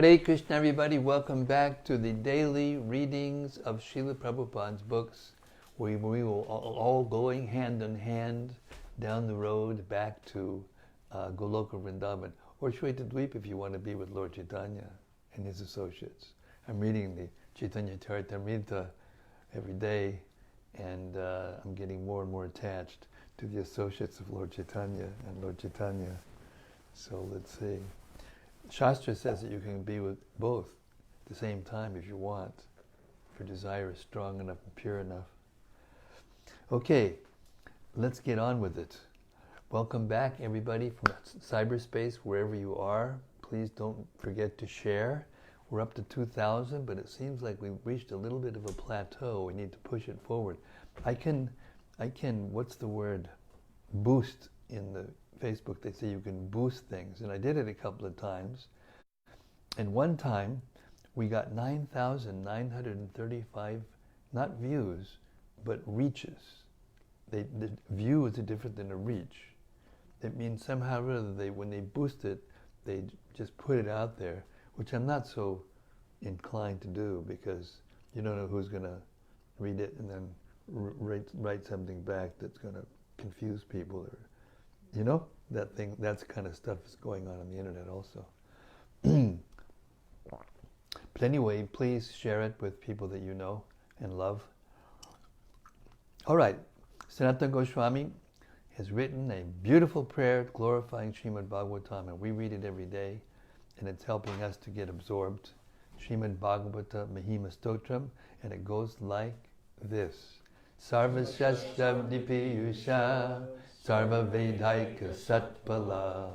Hare Krishna, everybody. Welcome back to the daily readings of Srila Prabhupada's books, where we will all going hand in hand down the road back to Goloka Vrindavan, or Shweta Dweep if you want to be with Lord Chaitanya and his associates. I'm reading the Chaitanya Charitamrita every day, and I'm getting more and more attached to the associates of Lord Chaitanya and Lord Chaitanya. So let's see. Shastra says that you can be with both at the same time if you want, if your desire is strong enough and pure enough. Okay, let's get on with it. Welcome back, everybody, from cyberspace, wherever you are. Please don't forget to share. We're up to 2,000, but it seems like we've reached a little bit of a plateau. We need to push it forward. I can, what's the word? Boost in the Facebook. They say you can boost things, and I did it a couple of times. And one time, we got 9,935, not views, but reaches. The view is different than a reach. It means somehow or other, when they boost it, they just put it out there, which I'm not so inclined to do, because you don't know who's going to read it and then write something back that's going to confuse people, or you know, that kind of stuff is going on the internet also. But anyway, please share it with people that you know and love. All right, Sanatana Goswami has written a beautiful prayer glorifying Srimad-Bhagavatam, and we read it every day, and it's helping us to get absorbed. Srimad-Bhagavata Mahima Stotram, and it goes like this. Sarva Shastra Dipiyusha Sarva Vedaika Satpala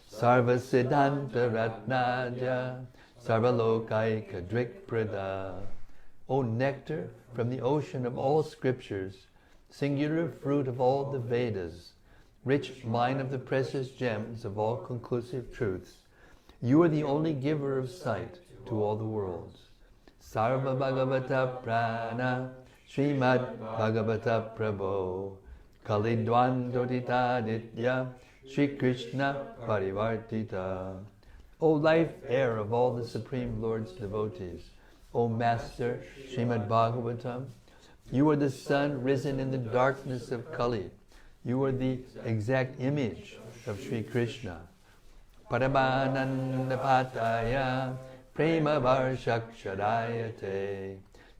Sarva Siddhanta Ratnaja Sarva Lokaika Drikprada. O nectar from the ocean of all scriptures, singular fruit of all the Vedas, rich mine of the precious gems of all conclusive truths, you are the only giver of sight to all the worlds. Sarva Bhagavata Prana Srimad Bhagavata Prabhu Kalidwandodita Ditya Shri Krishna Parivartita. O life air of all the Supreme Lord's devotees, O Master Srimad Bhagavatam, you are the sun risen in the darkness of Kali. You are the exact image of Shri Krishna. Paramananda Pataya Prema Varshakshadayate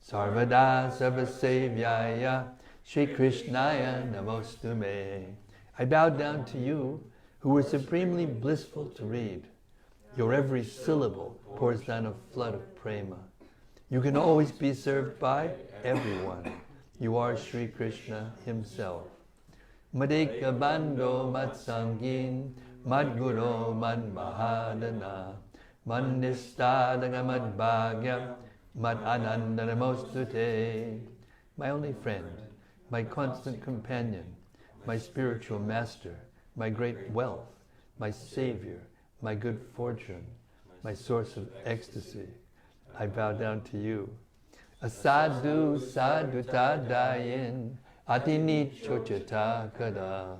Sarvada Sarvasevyaya Shri Krishnaya Namostume. I bow down to you, who are supremely blissful to read. Your every syllable pours down a flood of prema. You can always be served by everyone. You are Shri Krishna himself. Madeka Bando Matsangin Madguru Mad Mahadana Mandistadaga Mad Bhagya Mad Ananda Namostute. My only friend, my constant companion, my spiritual master, my great wealth, my savior, my good fortune, my source of ecstasy, I bow down to you. Asadu saduta dayin atini chochata kada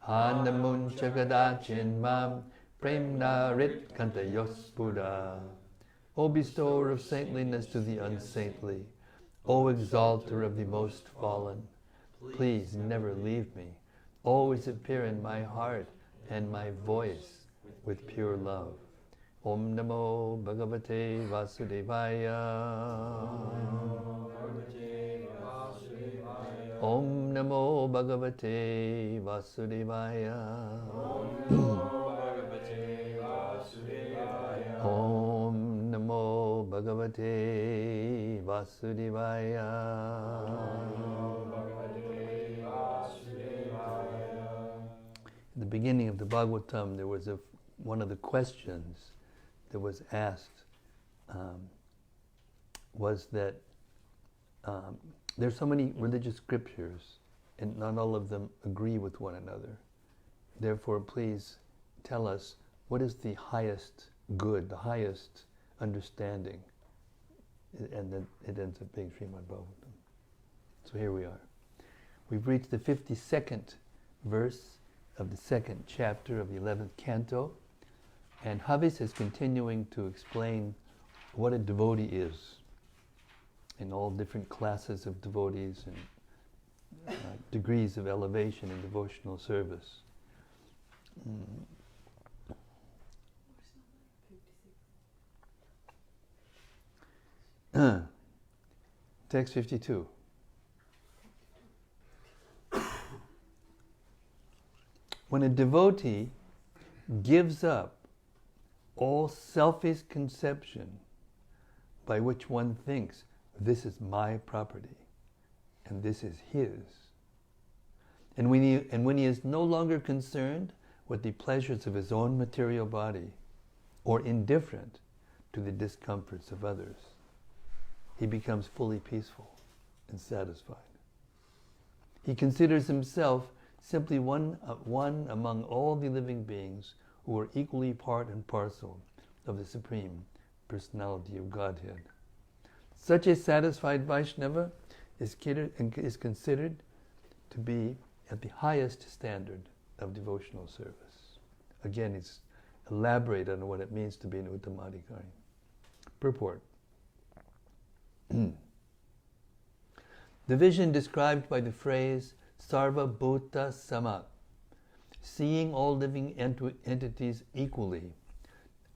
hanamun chagada chinmam premna rit kantayos buddha. O bestower of saintliness to the unsaintly, O exalter of the most fallen, please never leave me. Always appear in my heart and my voice with pure love. Om Namo Bhagavate Vasudevaya. Om Namo Bhagavate Vasudevaya. Om Namo Bhagavate Vasudevaya. In the beginning of the Bhagavatam, there was one of the questions that was asked was that there's so many religious scriptures and not all of them agree with one another. Therefore, please tell us what is the highest good, the highest understanding. And then it ends up being Srimad-Bhagavatam. So here we are. We've reached the 52nd verse of the 2nd chapter of the 11th canto, and Havis is continuing to explain what a devotee is, in all different classes of devotees and degrees of elevation in devotional service. Text 52. When a devotee gives up all selfish conception by which one thinks this is my property and this is his, and when he is no longer concerned with the pleasures of his own material body or indifferent to the discomforts of others, he becomes fully peaceful and satisfied. He considers himself simply one among all the living beings who are equally part and parcel of the Supreme Personality of Godhead. Such a satisfied Vaishnava is considered to be at the highest standard of devotional service. Again, it's elaborate on what it means to be an Uttamadhikari. Purport. The vision described by the phrase Sarva Bhuta Sama, seeing all living entities equally,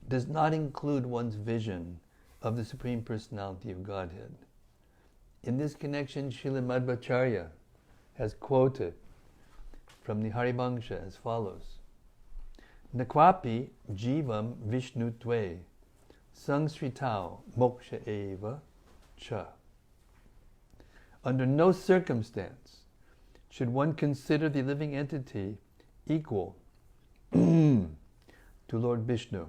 does not include one's vision of the Supreme Personality of Godhead. In this connection, Srila Madhvacharya has quoted from the Harivangsha as follows: Nakvapi jivam Vishnu tve sangsritau moksha eva cha. Under no circumstance should one consider the living entity equal to Lord Vishnu,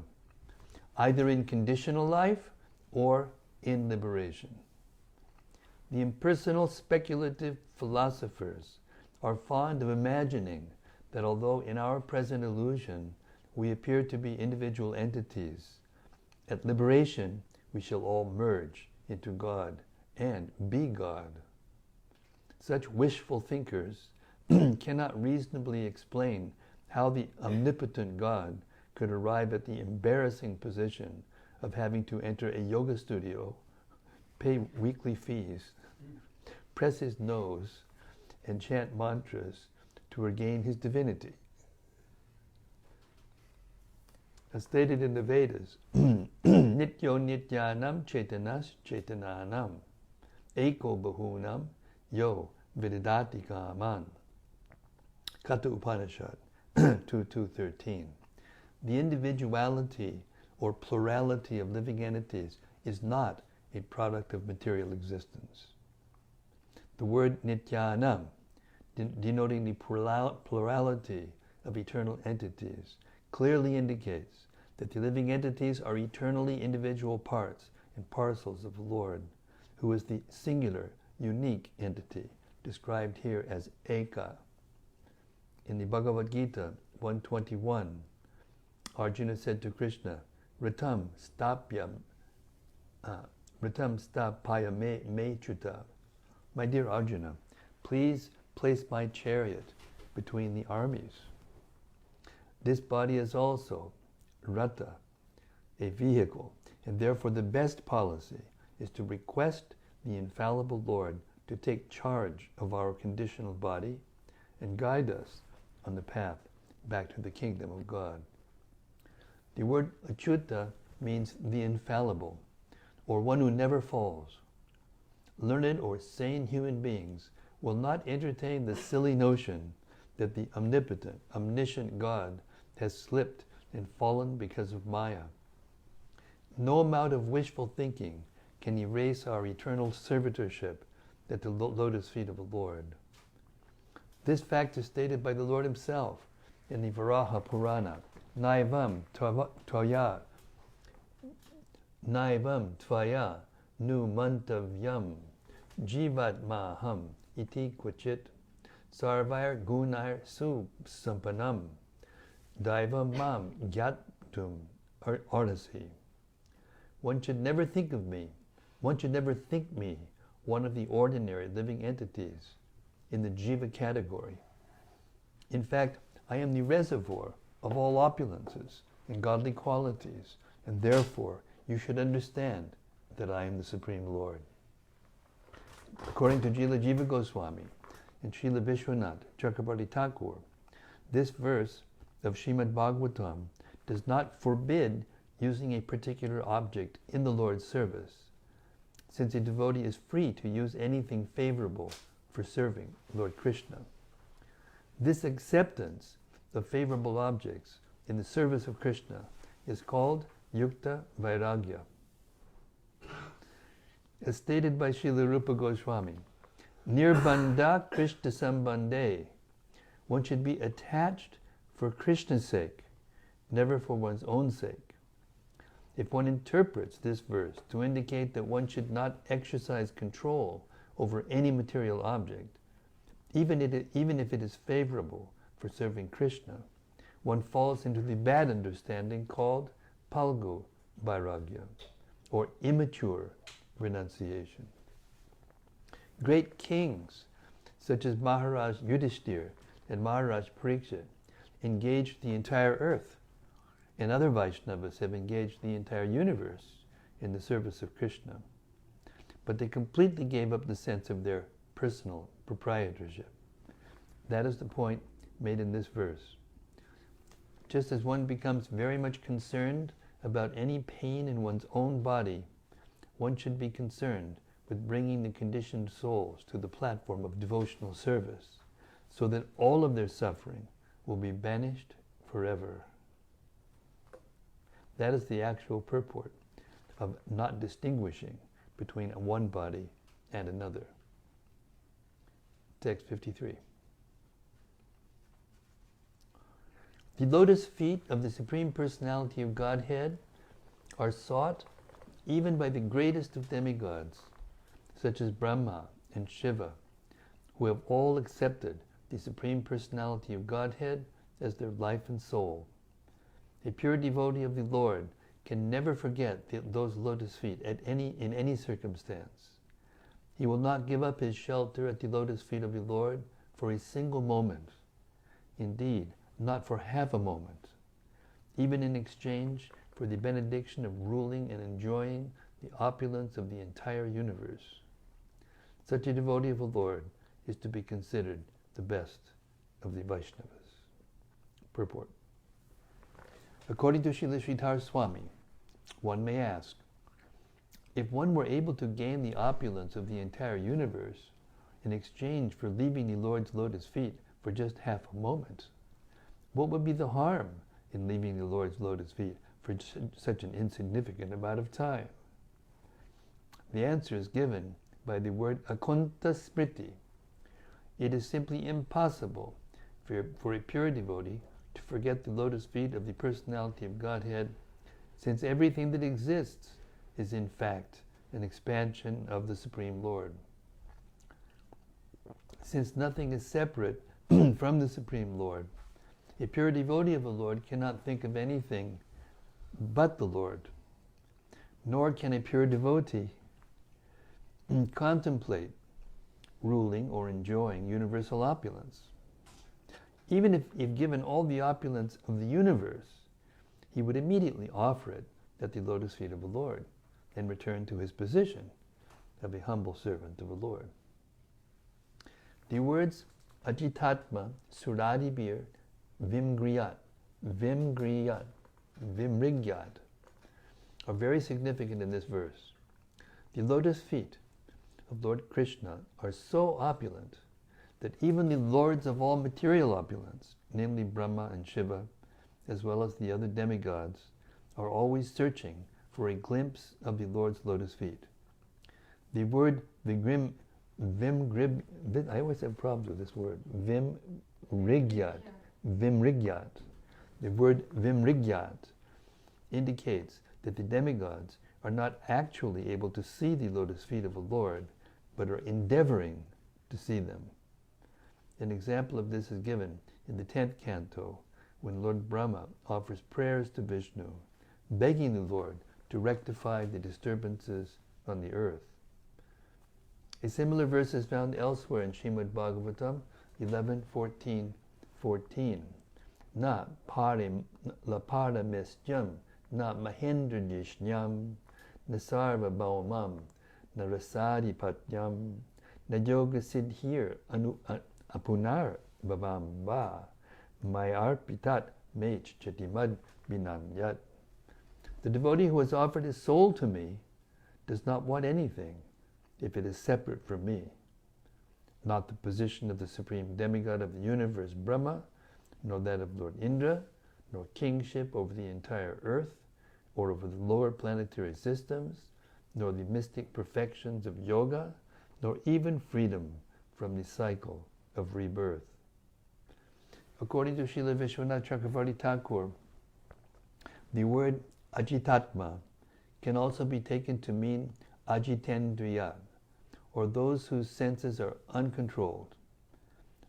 either in conditional life or in liberation. The impersonal speculative philosophers are fond of imagining that although in our present illusion we appear to be individual entities, at liberation we shall all merge into God and be God. Such wishful thinkers cannot reasonably explain how the omnipotent God could arrive at the embarrassing position of having to enter a yoga studio, pay weekly fees, press his nose, and chant mantras to regain his divinity. As stated in the Vedas, Nityo Nityanam Chetanas Chetananam Eko Bahunam Yo Vididati Kaman. Katha Upanishad 2.2.13. The individuality or plurality of living entities is not a product of material existence. The word Nityanam, denoting the plurality of eternal entities, clearly indicates that the living entities are eternally individual parts and parcels of the Lord, who is the singular, unique entity, described here as Eka. In the Bhagavad Gita 1:21, Arjuna said to Krishna, Ritam stapya me chuta. My dear Arjuna, please place my chariot between the armies. This body is also Rata, a vehicle, and therefore the best policy is to request the infallible Lord to take charge of our conditional body and guide us on the path back to the kingdom of God. The word Achyuta means the infallible, or one who never falls. Learned or sane human beings will not entertain the silly notion that the omnipotent, omniscient God has slipped and fallen because of Maya. No amount of wishful thinking can erase our eternal servitorship at the lotus feet of the Lord. This fact is stated by the Lord himself in the Varaha Purana. Naivam tvaya nu mantavyam jivatmaham iti kvachit sarvair gunair sampanam daivam mam gyattum artasi. One should never think of me, one should never think me one of the ordinary living entities in the jiva category. In fact, I am the reservoir of all opulences and godly qualities, and therefore you should understand that I am the Supreme Lord. According to Jila Jiva Goswami and Srila Vishwanath Chakrabarti Thakur, this verse of Srimad-Bhagavatam does not forbid using a particular object in the Lord's service, since a devotee is free to use anything favorable for serving Lord Krishna. This acceptance of favorable objects in the service of Krishna is called Yukta Vairagya. As stated by Srila Rupa Goswami, Nirbandha Krishna Sambandhe, one should be attached for Krishna's sake, never for one's own sake. If one interprets this verse to indicate that one should not exercise control over any material object, even if it is favorable for serving Krishna, one falls into the bad understanding called Palgu Vairagya, or immature renunciation. Great kings, such as Maharaja Yudhishthir and Maharaj Parikshit, engaged the entire earth, and other Vaishnavas have engaged the entire universe in the service of Krishna. But they completely gave up the sense of their personal proprietorship. That is the point made in this verse. Just as one becomes very much concerned about any pain in one's own body, one should be concerned with bringing the conditioned souls to the platform of devotional service, so that all of their suffering will be banished forever. That is the actual purport of not distinguishing between one body and another. Text 53. The lotus feet of the Supreme Personality of Godhead are sought even by the greatest of demigods, such as Brahma and Shiva, who have all accepted the Supreme Personality of Godhead as their life and soul. A pure devotee of the Lord can never forget those lotus feet in any circumstance. He will not give up his shelter at the lotus feet of the Lord for a single moment. Indeed, not for half a moment, even in exchange for the benediction of ruling and enjoying the opulence of the entire universe. Such a devotee of the Lord is to be considered the best of the Vaishnavas. Purport. According to Srila Sridhar Swami, one may ask, if one were able to gain the opulence of the entire universe in exchange for leaving the Lord's lotus feet for just half a moment, what would be the harm in leaving the Lord's lotus feet for such an insignificant amount of time? The answer is given by the word akunta smriti. It is simply impossible for a pure devotee to forget the lotus feet of the Personality of Godhead, since everything that exists is in fact an expansion of the Supreme Lord. Since nothing is separate from the Supreme Lord, a pure devotee of the Lord cannot think of anything but the Lord, nor can a pure devotee contemplate ruling or enjoying universal opulence. Even if given all the opulence of the universe, he would immediately offer it at the lotus feet of the Lord and return to his position of a humble servant of the Lord. The words ajitatma suradibir vimgriyat are very significant in this verse. The lotus feet of Lord Krishna are so opulent that even the lords of all material opulence, namely Brahma and Shiva, as well as the other demigods, are always searching for a glimpse of the Lord's lotus feet. The word I always have problems with this word, vimrigyat. The word vimrigyat indicates that the demigods are not actually able to see the lotus feet of the Lord, but are endeavoring to see them. An example of this is given in the 10th canto, when Lord Brahma offers prayers to Vishnu, begging the Lord to rectify the disturbances on the earth. A similar verse is found elsewhere in Srimad-Bhagavatam 11:14. Na param mestyam, na mahendradishnyam, Nasarva Bhaumam, Narasadi Patyam, Nayoga Siddhir Apunar Bhavam Va, Mayarpitat Mech Chatimad Vinanyat. The devotee who has offered his soul to me does not want anything if it is separate from me. Not the position of the supreme demigod of the universe, Brahma, nor that of Lord Indra, nor kingship over the entire earth, or over the lower planetary systems, nor the mystic perfections of yoga, nor even freedom from the cycle of rebirth. According to Srila Vishwanath Chakravarti Thakur, the word ajitatma can also be taken to mean ajitendriya, or those whose senses are uncontrolled.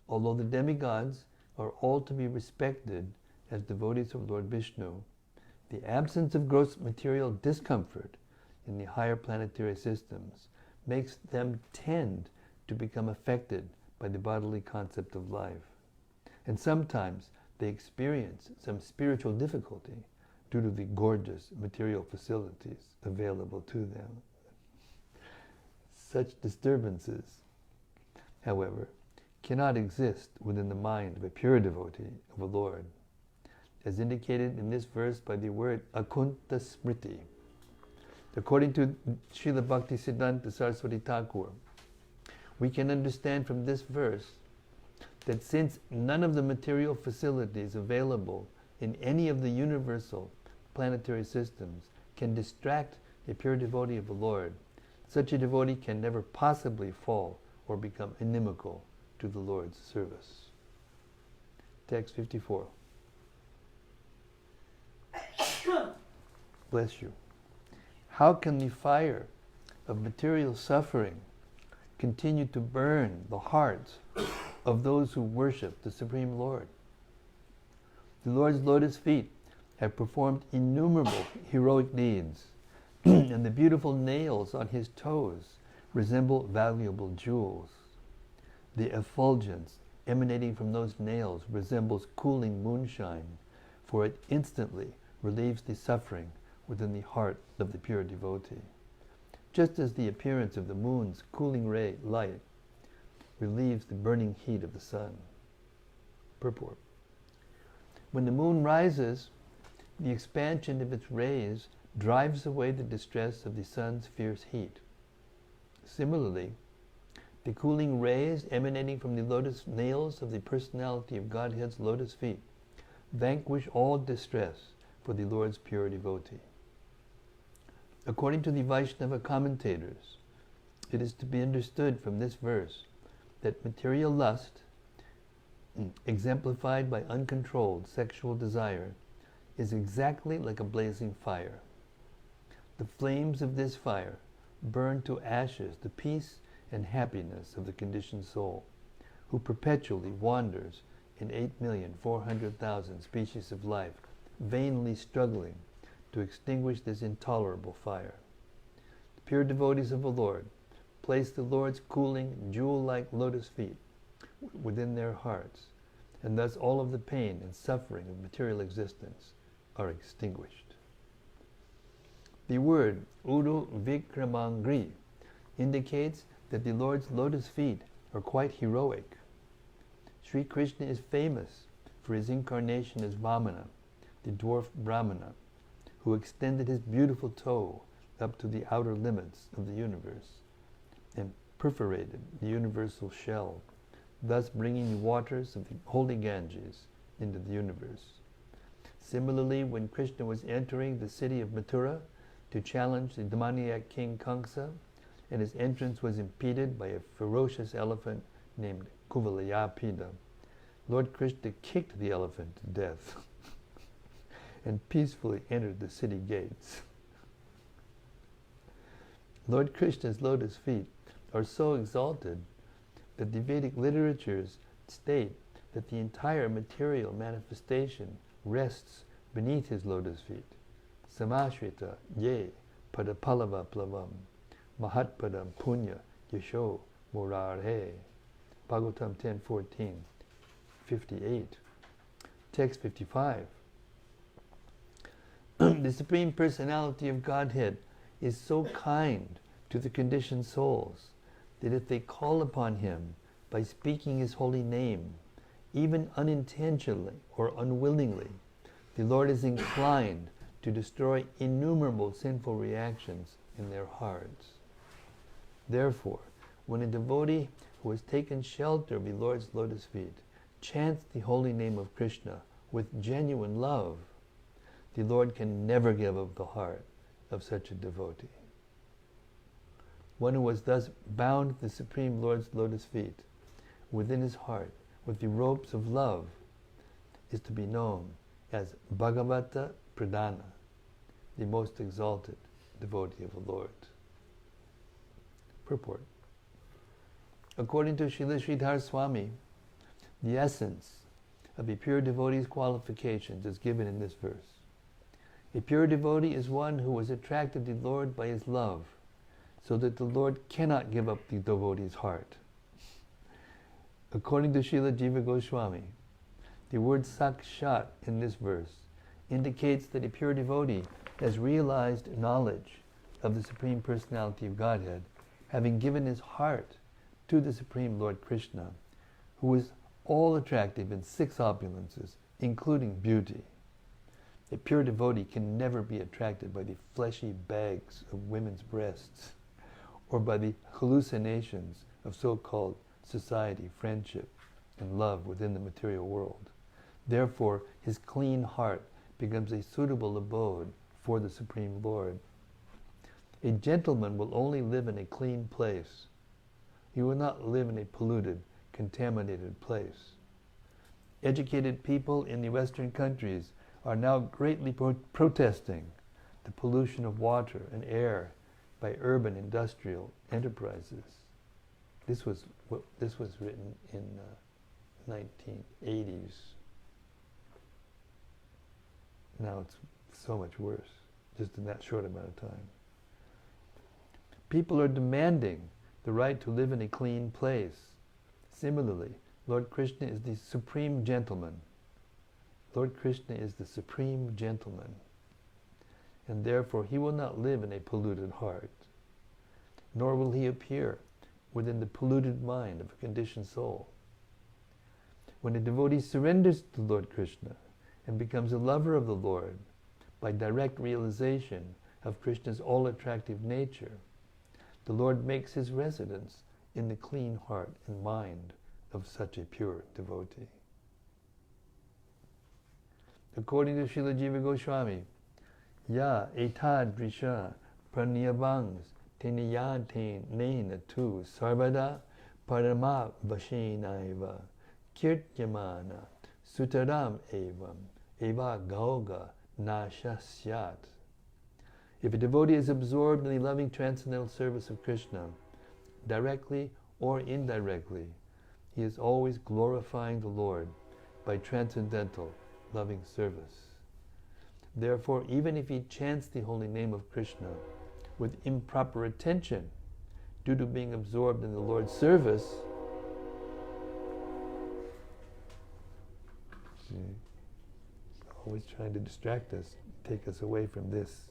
Although the demigods are all to be respected as devotees of Lord Vishnu, the absence of gross material discomfort in the higher planetary systems makes them tend to become affected by the bodily concept of life. And sometimes they experience some spiritual difficulty due to the gorgeous material facilities available to them. Such disturbances, however, cannot exist within the mind of a pure devotee of the Lord, as indicated in this verse by the word akunta smriti. According to Srila Bhaktisiddhanta Saraswati Thakur, we can understand from this verse that since none of the material facilities available in any of the universal planetary systems can distract a pure devotee of the Lord, such a devotee can never possibly fall or become inimical to the Lord's service. Text 54. Bless you. How can the fire of material suffering continue to burn the hearts of those who worship the Supreme Lord? The Lord's lotus feet have performed innumerable heroic deeds, and the beautiful nails on his toes resemble valuable jewels. The effulgence emanating from those nails resembles cooling moonshine, for it instantly relieves the suffering within the heart of the pure devotee, just as the appearance of the moon's cooling ray light relieves the burning heat of the sun. Purport. When the moon rises, the expansion of its rays drives away the distress of the sun's fierce heat. Similarly, the cooling rays emanating from the lotus nails of the personality of Godhead's lotus feet vanquish all distress for the Lord's pure devotee. According to the Vaishnava commentators, it is to be understood from this verse that material lust, exemplified by uncontrolled sexual desire, is exactly like a blazing fire. The flames of this fire burn to ashes the peace and happiness of the conditioned soul, who perpetually wanders in 8,400,000 species of life, vainly struggling to extinguish this intolerable fire. The pure devotees of the Lord place the Lord's cooling, jewel-like lotus feet within their hearts, and thus all of the pain and suffering of material existence are extinguished. The word Uru Vikramangri indicates that the Lord's lotus feet are quite heroic. Sri Krishna is famous for his incarnation as Vamana, the dwarf Brahmana, who extended his beautiful toe up to the outer limits of the universe and perforated the universal shell, thus bringing the waters of the holy Ganges into the universe. Similarly, when Krishna was entering the city of Mathura to challenge the demoniac king Kamsa, and his entrance was impeded by a ferocious elephant named Kuvalayapida, Lord Krishna kicked the elephant to death and peacefully entered the city gates. Lord Krishna's lotus feet are so exalted that the Vedic literatures state that the entire material manifestation rests beneath his lotus feet. Samashrita ye padapalava plavam mahatpadam punya yasho murarhe. Bhagavatam 10:14, 58. Text 55. The Supreme Personality of Godhead is so kind to the conditioned souls that if they call upon him by speaking his holy name, even unintentionally or unwillingly, the Lord is inclined to destroy innumerable sinful reactions in their hearts. Therefore, when a devotee who has taken shelter of the Lord's lotus feet chants the holy name of Krishna with genuine love, the Lord can never give up the heart of such a devotee. One who was thus bound to the Supreme Lord's lotus feet within his heart with the ropes of love is to be known as Bhagavata Pradhana, the most exalted devotee of the Lord. Purport. According to Srila Sridhar Swami, the essence of a pure devotee's qualifications is given in this verse. A pure devotee is one who is attracted to the Lord by his love, so that the Lord cannot give up the devotee's heart. According to Srila Jiva Goswami, the word sakshat in this verse indicates that a pure devotee has realized knowledge of the Supreme Personality of Godhead, having given his heart to the Supreme Lord Krishna, who is all attractive in 6 opulences, including beauty. A pure devotee can never be attracted by the fleshy bags of women's breasts or by the hallucinations of so-called society, friendship, and love within the material world. Therefore, his clean heart becomes a suitable abode for the Supreme Lord. A gentleman will only live in a clean place. He will not live in a polluted, contaminated place. Educated people in the Western countries are now greatly protesting the pollution of water and air by urban industrial enterprises. This was written in 1980s. Now it's so much worse, just in that short amount of time. People are demanding the right to live in a clean place. Similarly, Lord Krishna is the supreme gentleman. Lord Krishna is the supreme gentleman, and therefore he will not live in a polluted heart, nor will he appear within the polluted mind of a conditioned soul. When a devotee surrenders to Lord Krishna and becomes a lover of the Lord by direct realization of Krishna's all-attractive nature, the Lord makes his residence in the clean heart and mind of such a pure devotee. According to Srila Jiva Goswami, Ya etadrisha pranyavangs teniyaten nena tu sarvada parama vashenaiva kirtyamana sutaram evam eva gauga nashasyat. If a devotee is absorbed in the loving transcendental service of Krishna, directly or indirectly, he is always glorifying the Lord by transcendental loving service. Therefore, even if he chants the holy name of Krishna with improper attention due to being absorbed in the Lord's service, always trying to distract us, take us away from this.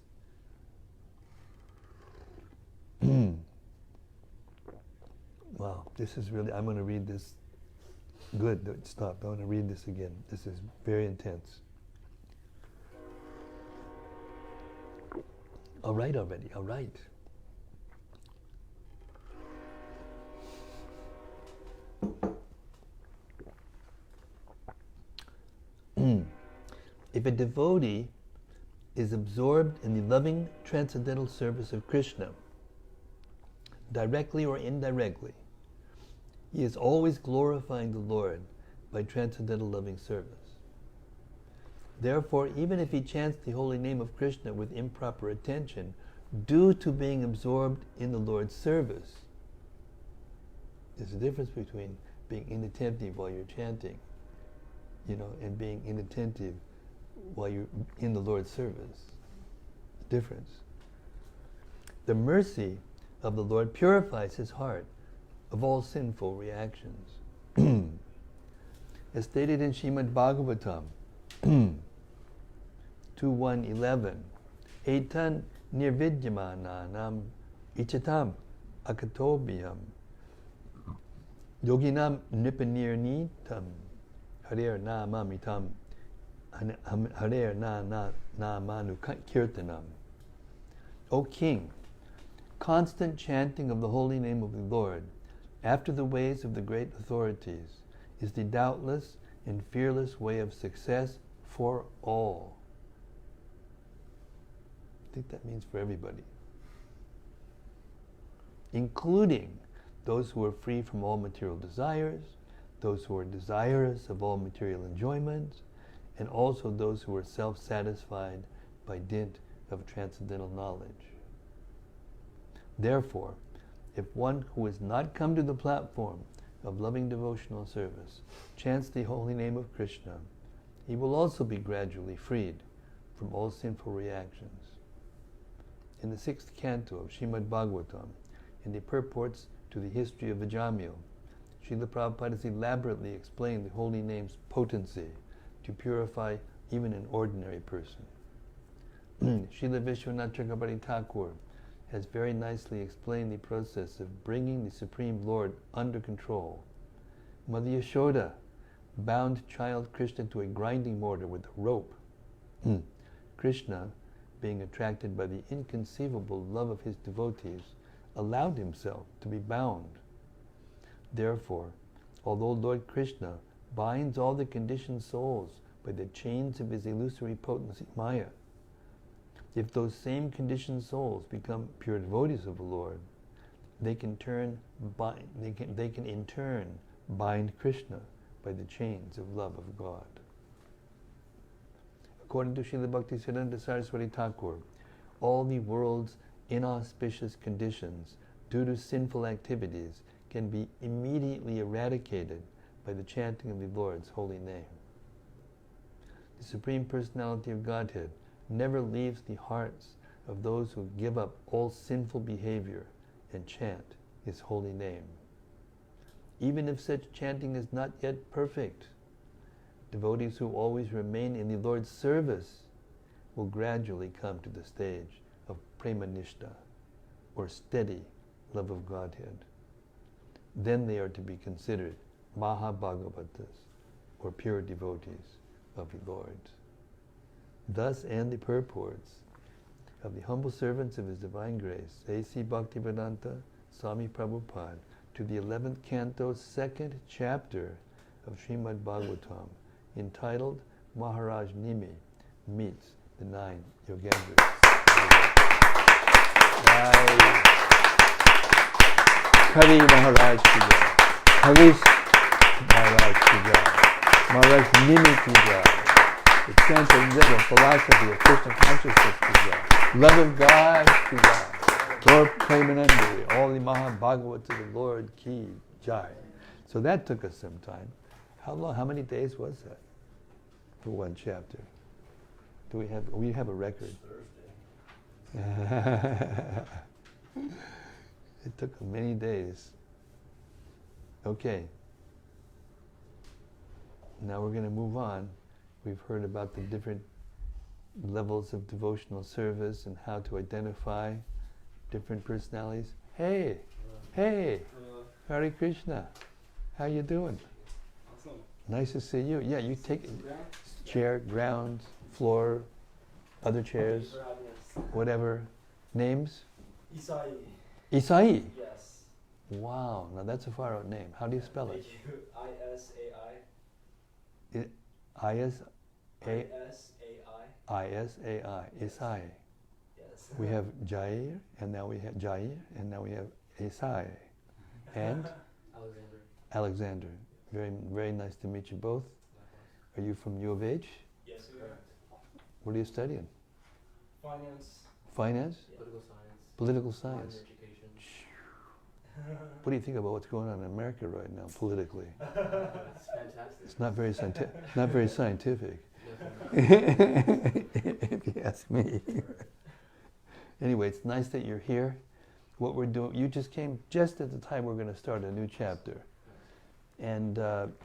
Wow, this is really, I'm going to read this. Good, stop. I want to read this again. This is very intense. All right already, all right. If a devotee is absorbed in the loving transcendental service of Krishna, directly or indirectly, he is always glorifying the Lord by transcendental loving service. Therefore, even if he chants the holy name of Krishna with improper attention, due to being absorbed in the Lord's service, there's a difference between being inattentive while you're chanting, and being inattentive while you're in the Lord's service. Difference. The mercy of the Lord purifies his heart of all sinful reactions. As stated in Srimad-Bhagavatam 2.1.11, Etan nirvidyamananam ichatam akatobhyam yoginam nipanirnitam harer namamitam harer namanukirtanam. O King, constant chanting of the holy name of the Lord, after the ways of the great authorities, is the doubtless and fearless way of success for all. I think that means for everybody, including those who are free from all material desires, those who are desirous of all material enjoyments, and also those who are self-satisfied by dint of transcendental knowledge. Therefore, if one who has not come to the platform of loving devotional service chants the holy name of Krishna, he will also be gradually freed from all sinful reactions. In the 6th canto of Srimad-Bhagavatam, in the purports to the history of Vijamil, Srila Prabhupada has elaborately explained the holy name's potency to purify even an ordinary person. Srila Vishwanath Chakrabarti Thakur has very nicely explained the process of bringing the Supreme Lord under control. Mother Yashoda bound child Krishna to a grinding mortar with a rope. Krishna, being attracted by the inconceivable love of his devotees, allowed himself to be bound. Therefore, although Lord Krishna binds all the conditioned souls by the chains of his illusory potency, Maya, if those same conditioned souls become pure devotees of the Lord, they can in turn bind Krishna by the chains of love of God. According to Srila Bhaktisiddhanta Saraswati Thakur, all the world's inauspicious conditions due to sinful activities can be immediately eradicated by the chanting of the Lord's holy name. The Supreme Personality of Godhead never leaves the hearts of those who give up all sinful behavior and chant His holy name. Even if such chanting is not yet perfect, devotees who always remain in the Lord's service will gradually come to the stage of premanishta, or steady love of Godhead. Then they are to be considered Mahabhagavatas, or pure devotees of the Lord. Thus end the purports of the humble servants of His Divine Grace, A.C. Bhaktivedanta Swami Prabhupada, to the 11th canto, 2nd chapter of Srimad-Bhagavatam, entitled Maharaja Nimi Meets the 9 Yogendras. Hari Maharaj ki jai. Harish Maharaj ki jai. Maharaj Nimi ki jai. The transcendental philosophy of Krishna consciousness ki jai. Love of God ki jai. Lord Premanandi, all the Mahabhagavats of the Lord ki jai. So that took us some time. How long? How many days was that for one chapter? Do we have a record? It took many days. Okay. Now we're going to move on. We've heard about the different levels of devotional service and how to identify different personalities. Hey, Hare Krishna. How you doing? Awesome. Nice to see you. Yeah, you take chair, ground, floor, other chairs, whatever. Names? Isai. Isai? Yes. Wow, now that's a far out name. How do you spell it? Thank you. I-S-A-I. I-S-A-I. I-S-A-I. Isai. Yes. We have Jair, and now we have Isai. And? Alexander. Very, very nice to meet you both. Are you from U of H? Yes, we are. What are you studying? Finance. Finance? Yeah. Political science. Political science. Modern education. What do you think about what's going on in America right now, politically? It's fantastic. It's not very not very scientific, Definitely. if you ask me. Anyway, it's nice that you're here. What we're doing, you just came just at the time we're going to start a new chapter. And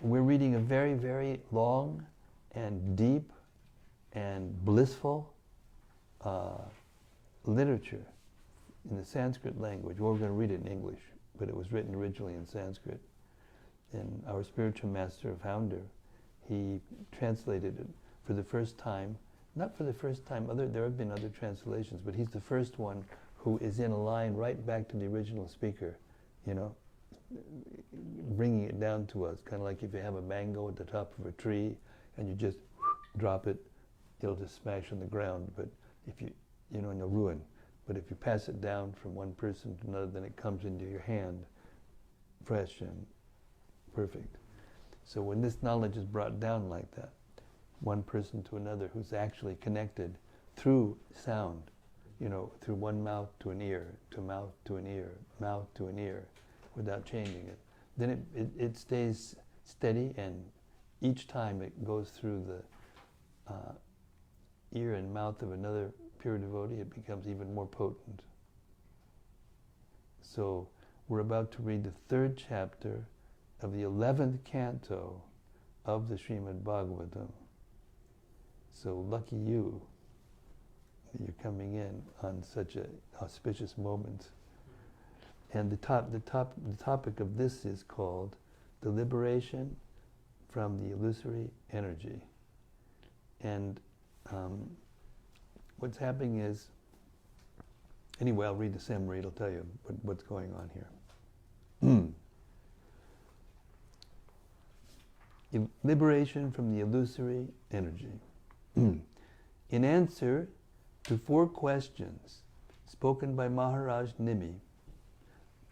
we're reading a very, very long and deep and blissful literature in the Sanskrit language. Well, we're going to read it in English, but it was written originally in Sanskrit. And our spiritual master, founder, he translated it for the first time. Not for the first time, there have been other translations, but he's the first one who is in a line right back to the original speaker, you know, bringing it down to us, kind of like if you have a mango at the top of a tree and you just drop it, it'll just smash on the ground, but if you know, in a ruin. But if you pass it down from one person to another, then it comes into your hand fresh and perfect. So when this knowledge is brought down like that, one person to another who's actually connected through sound, you know, through one mouth to an ear, to mouth to an ear, mouth to an ear, without changing it, then it stays steady, and each time it goes through the ear and mouth of another pure devotee, it becomes even more potent. So we're about to read the 3rd chapter of the 11th canto of the Srimad-Bhagavatam. So lucky you that you're coming in on such an auspicious moment. And the topic of this is called the liberation from the illusory energy. And what's happening is, anyway, I'll read the summary, it'll tell you what's going on here. Liberation from the illusory energy. In answer to 4 questions spoken by Maharaja Nimi,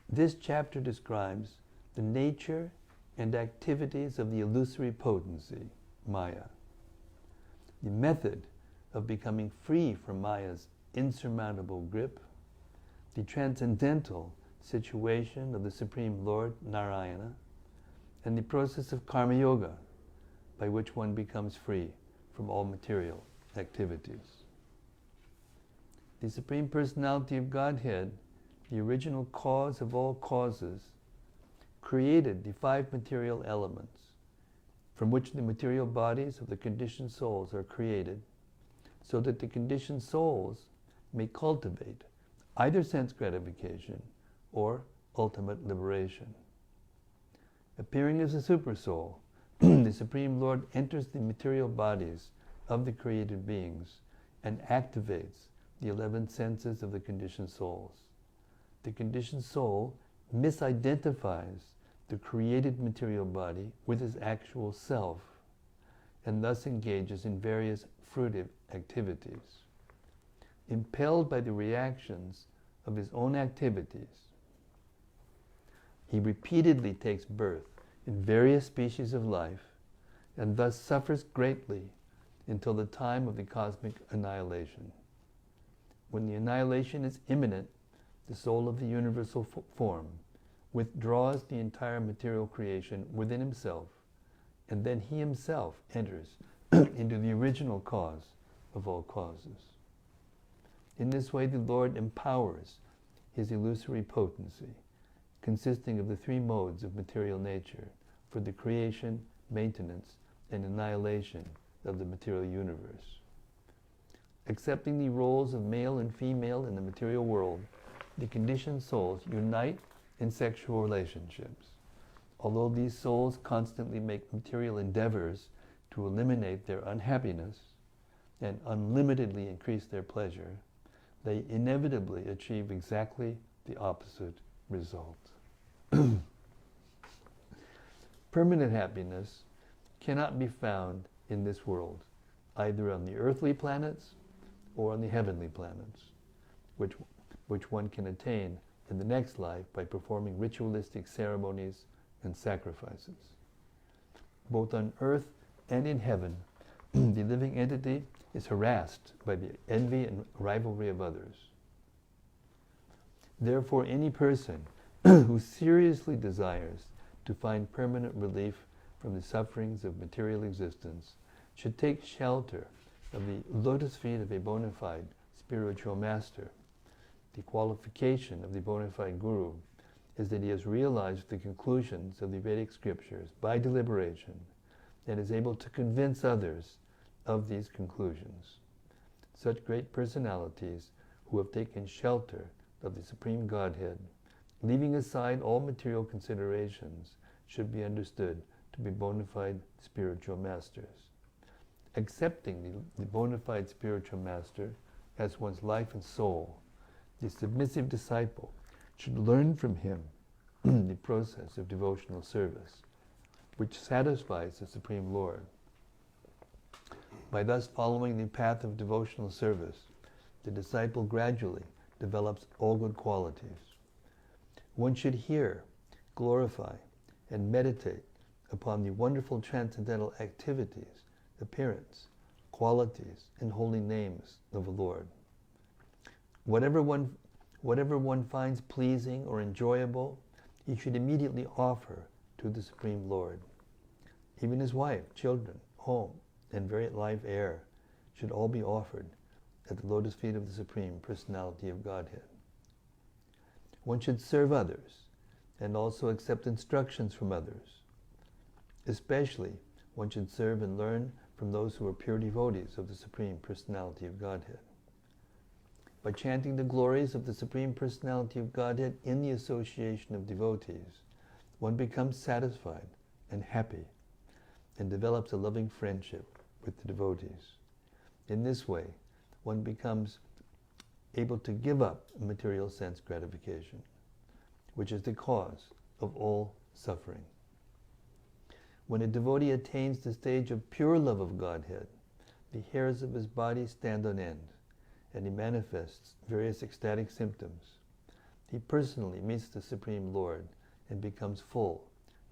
this chapter describes the nature and activities of the illusory potency, Maya, the method of becoming free from Maya's insurmountable grip, the transcendental situation of the Supreme Lord Narayana, and the process of karma yoga, by which one becomes free from all material activities. The Supreme Personality of Godhead, the original cause of all causes, created the 5 material elements from which the material bodies of the conditioned souls are created, so that the conditioned souls may cultivate either sense gratification or ultimate liberation. Appearing as a supersoul, the Supreme Lord enters the material bodies of the created beings and activates the 11 senses of the conditioned souls. The conditioned soul misidentifies the created material body with his actual self, and thus engages in various fruitive activities. Impelled by the reactions of his own activities, he repeatedly takes birth in various species of life, and thus suffers greatly until the time of the cosmic annihilation. When the annihilation is imminent, the soul of the universal form withdraws the entire material creation within himself, and then he himself enters into the original cause of all causes. In this way, the Lord empowers his illusory potency, consisting of the 3 modes of material nature, for the creation, maintenance, and annihilation of the material universe. Accepting the roles of male and female in the material world, the conditioned souls unite in sexual relationships. Although these souls constantly make material endeavors to eliminate their unhappiness and unlimitedly increase their pleasure, they inevitably achieve exactly the opposite result. Permanent happiness cannot be found in this world, either on the earthly planets or on the heavenly planets, which one can attain in the next life by performing ritualistic ceremonies and sacrifices. Both on earth and in heaven, the living entity is harassed by the envy and rivalry of others. Therefore, any person who seriously desires to find permanent relief from the sufferings of material existence should take shelter of the lotus feet of a bona fide spiritual master. The qualification of the bona fide guru is that he has realized the conclusions of the Vedic scriptures by deliberation and is able to convince others of these conclusions. Such great personalities, who have taken shelter of the Supreme Godhead, leaving aside all material considerations, should be understood to be bona fide spiritual masters. Accepting the bona fide spiritual master as one's life and soul, the submissive disciple should learn from him the process of devotional service, which satisfies the Supreme Lord. By thus following the path of devotional service, the disciple gradually develops all good qualities. One should hear, glorify, and meditate upon the wonderful transcendental activities, appearance, qualities, and holy names of the Lord. Whatever one finds pleasing or enjoyable, he should immediately offer to the Supreme Lord. Even his wife, children, home, and very life heir should all be offered at the lotus feet of the Supreme Personality of Godhead. One should serve others and also accept instructions from others. Especially, one should serve and learn from those who are pure devotees of the Supreme Personality of Godhead. By chanting the glories of the Supreme Personality of Godhead in the association of devotees, one becomes satisfied and happy and develops a loving friendship with the devotees. In this way, one becomes able to give up material sense gratification, which is the cause of all suffering. When a devotee attains the stage of pure love of Godhead, the hairs of his body stand on end, and he manifests various ecstatic symptoms. He personally meets the Supreme Lord and becomes full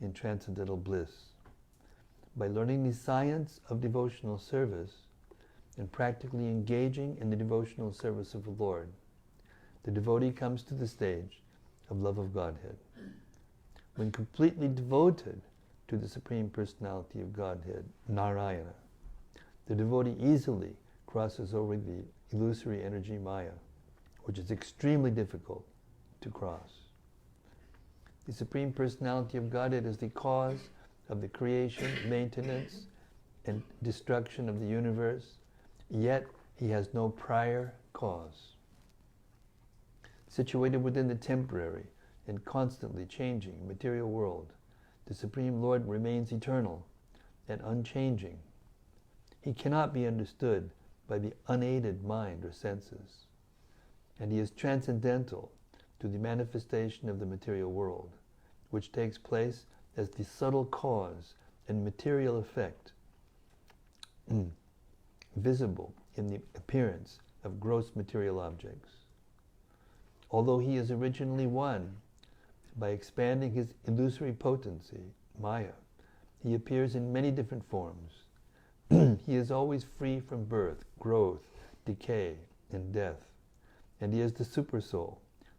in transcendental bliss. By learning the science of devotional service and practically engaging in the devotional service of the Lord, the devotee comes to the stage of love of Godhead. When completely devoted to the Supreme Personality of Godhead, Narayana, the devotee easily crosses over the illusory energy Maya, which is extremely difficult to cross. The Supreme Personality of Godhead is the cause of the creation, maintenance, and destruction of the universe, yet he has no prior cause. Situated within the temporary and constantly changing material world, the Supreme Lord remains eternal and unchanging. He cannot be understood by the unaided mind or senses, and he is transcendental to the manifestation of the material world, which takes place as the subtle cause and material effect visible in the appearance of gross material objects. Although he is originally one, by expanding his illusory potency, Maya, he appears in many different forms. He is always free from birth, growth, decay, and death, and he is the Supersoul,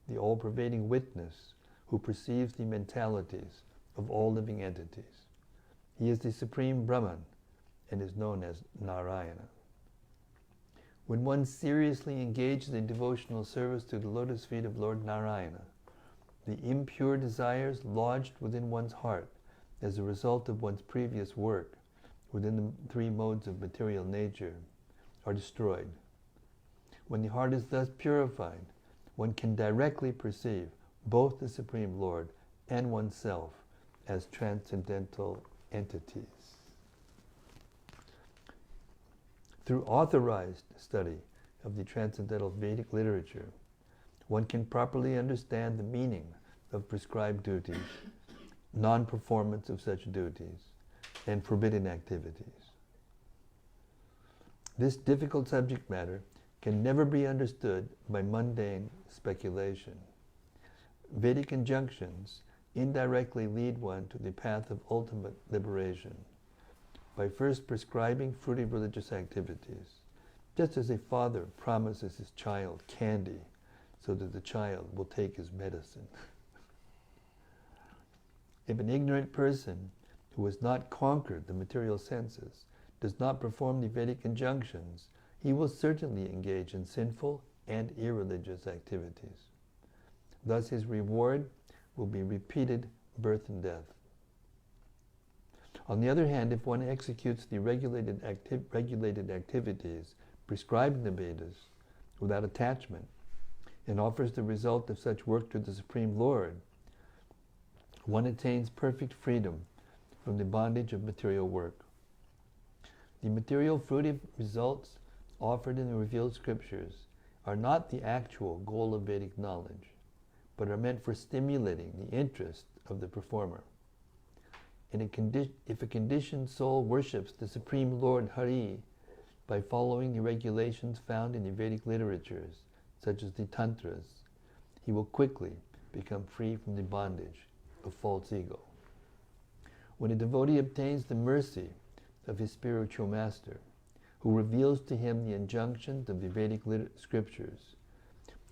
the all-pervading witness who perceives the mentalities of all living entities. He is the Supreme Brahman and is known as Narayana. When one seriously engages in devotional service to the lotus feet of Lord Narayana, the impure desires lodged within one's heart as a result of one's previous work within the three modes of material nature are destroyed. When the heart is thus purified, one can directly perceive both the Supreme Lord and oneself as transcendental entities. Through authorized study of the transcendental Vedic literature, one can properly understand the meaning of prescribed duties, non-performance of such duties, and forbidden activities. This difficult subject matter can never be understood by mundane speculation. Vedic injunctions indirectly lead one to the path of ultimate liberation by first prescribing fruitive religious activities, just as a father promises his child candy so that the child will take his medicine. If an ignorant person who has not conquered the material senses does not perform the Vedic injunctions, he will certainly engage in sinful and irreligious activities. Thus his reward will be repeated birth and death. On the other hand, if one executes the regulated activities prescribed in the Vedas without attachment and offers the result of such work to the Supreme Lord, one attains perfect freedom from the bondage of material work. The material fruitive results offered in the revealed scriptures are not the actual goal of Vedic knowledge, but are meant for stimulating the interest of the performer. If a conditioned soul worships the Supreme Lord Hari by following the regulations found in the Vedic literatures, such as the Tantras, he will quickly become free from the bondage of false ego. When a devotee obtains the mercy of his spiritual master, who reveals to him the injunctions of the Vedic scriptures,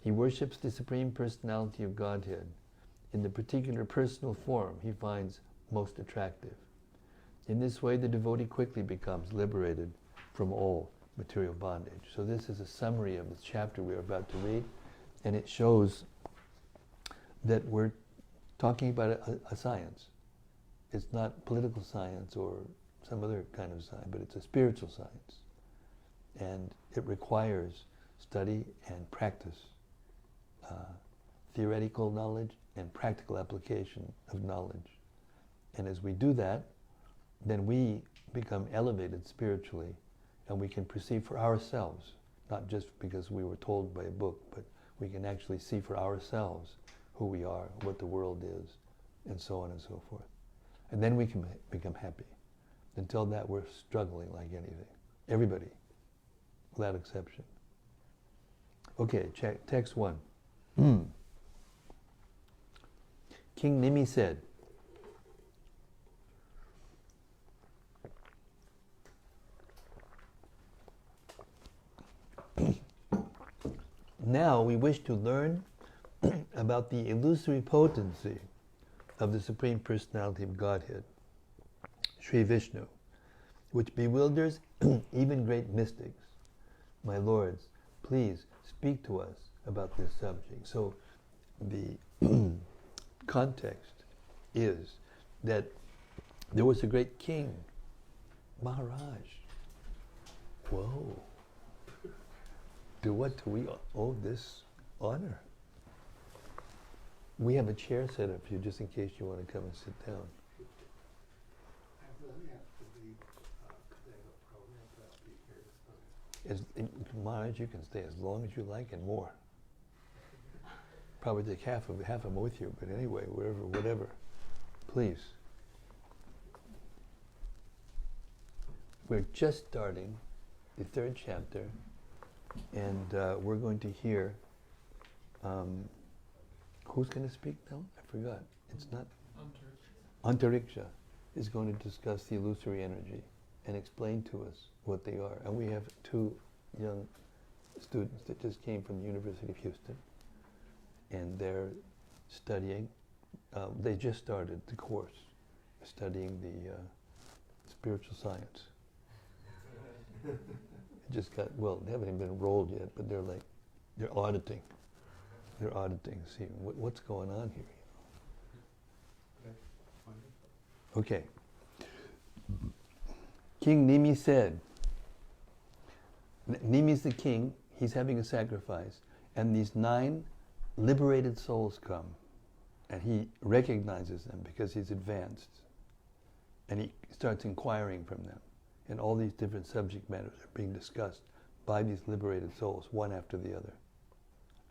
he worships the Supreme Personality of Godhead in the particular personal form he finds most attractive. In this way, the devotee quickly becomes liberated from all material bondage. So this is a summary of the chapter we are about to read, and it shows that we're talking about a science. It's not political science or some other kind of science, but it's a spiritual science. And it requires study and practice, theoretical knowledge and practical application of knowledge. And as we do that, then we become elevated spiritually, and we can perceive for ourselves, not just because we were told by a book, but we can actually see for ourselves who we are, what the world is, and so on and so forth. And then we can become happy. Until that, we're struggling like anything. Everybody, without exception. Okay, text 1. King Nimi said, now we wish to learn about the illusory potency of the Supreme Personality of Godhead, Sri Vishnu, which bewilders even great mystics. My lords, please speak to us about this subject. So the context is that there was a great king, Maharaj. Whoa. To what do we owe this honor? We have a chair set up here just in case you want to come and sit down. I really have to leave today, but probably have to be here this time. Maharaj, you can stay as long as you like and more. Probably take half of them with you, but anyway, whatever. Please. We're just starting the 3rd chapter, and we're going to hear. Who's going to speak now? I forgot. It's not. Antariksha is going to discuss the illusory energy and explain to us what they are. And we have 2 young students that just came from the University of Houston, and they're studying. They just started the course, studying the spiritual science. Just got, well, they haven't even been enrolled yet, but they're auditing. They're auditing, see what's going on here. Okay. King Nimi said, Nimi's the king, he's having a sacrifice, and these 9 liberated souls come, and he recognizes them because he's advanced, and he starts inquiring from them, and all these different subject matters are being discussed by these liberated souls, one after the other.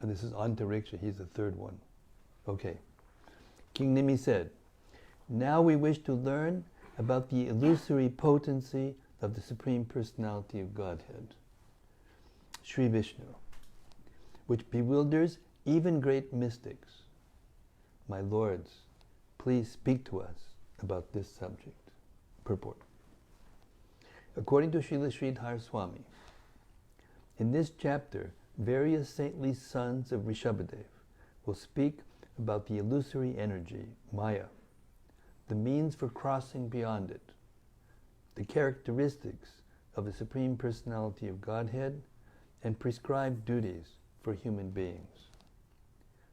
And this is Antariksha, he's the 3rd one. Okay. King Nimi said, now we wish to learn about the illusory potency of the Supreme Personality of Godhead, Sri Vishnu, which bewilders even great mystics. My lords, please speak to us about this subject. Purport. According to Srila Sridhar Swami, in this chapter, various saintly sons of Rishabhadev will speak about the illusory energy, Maya, the means for crossing beyond it, the characteristics of the Supreme Personality of Godhead, and prescribed duties for human beings.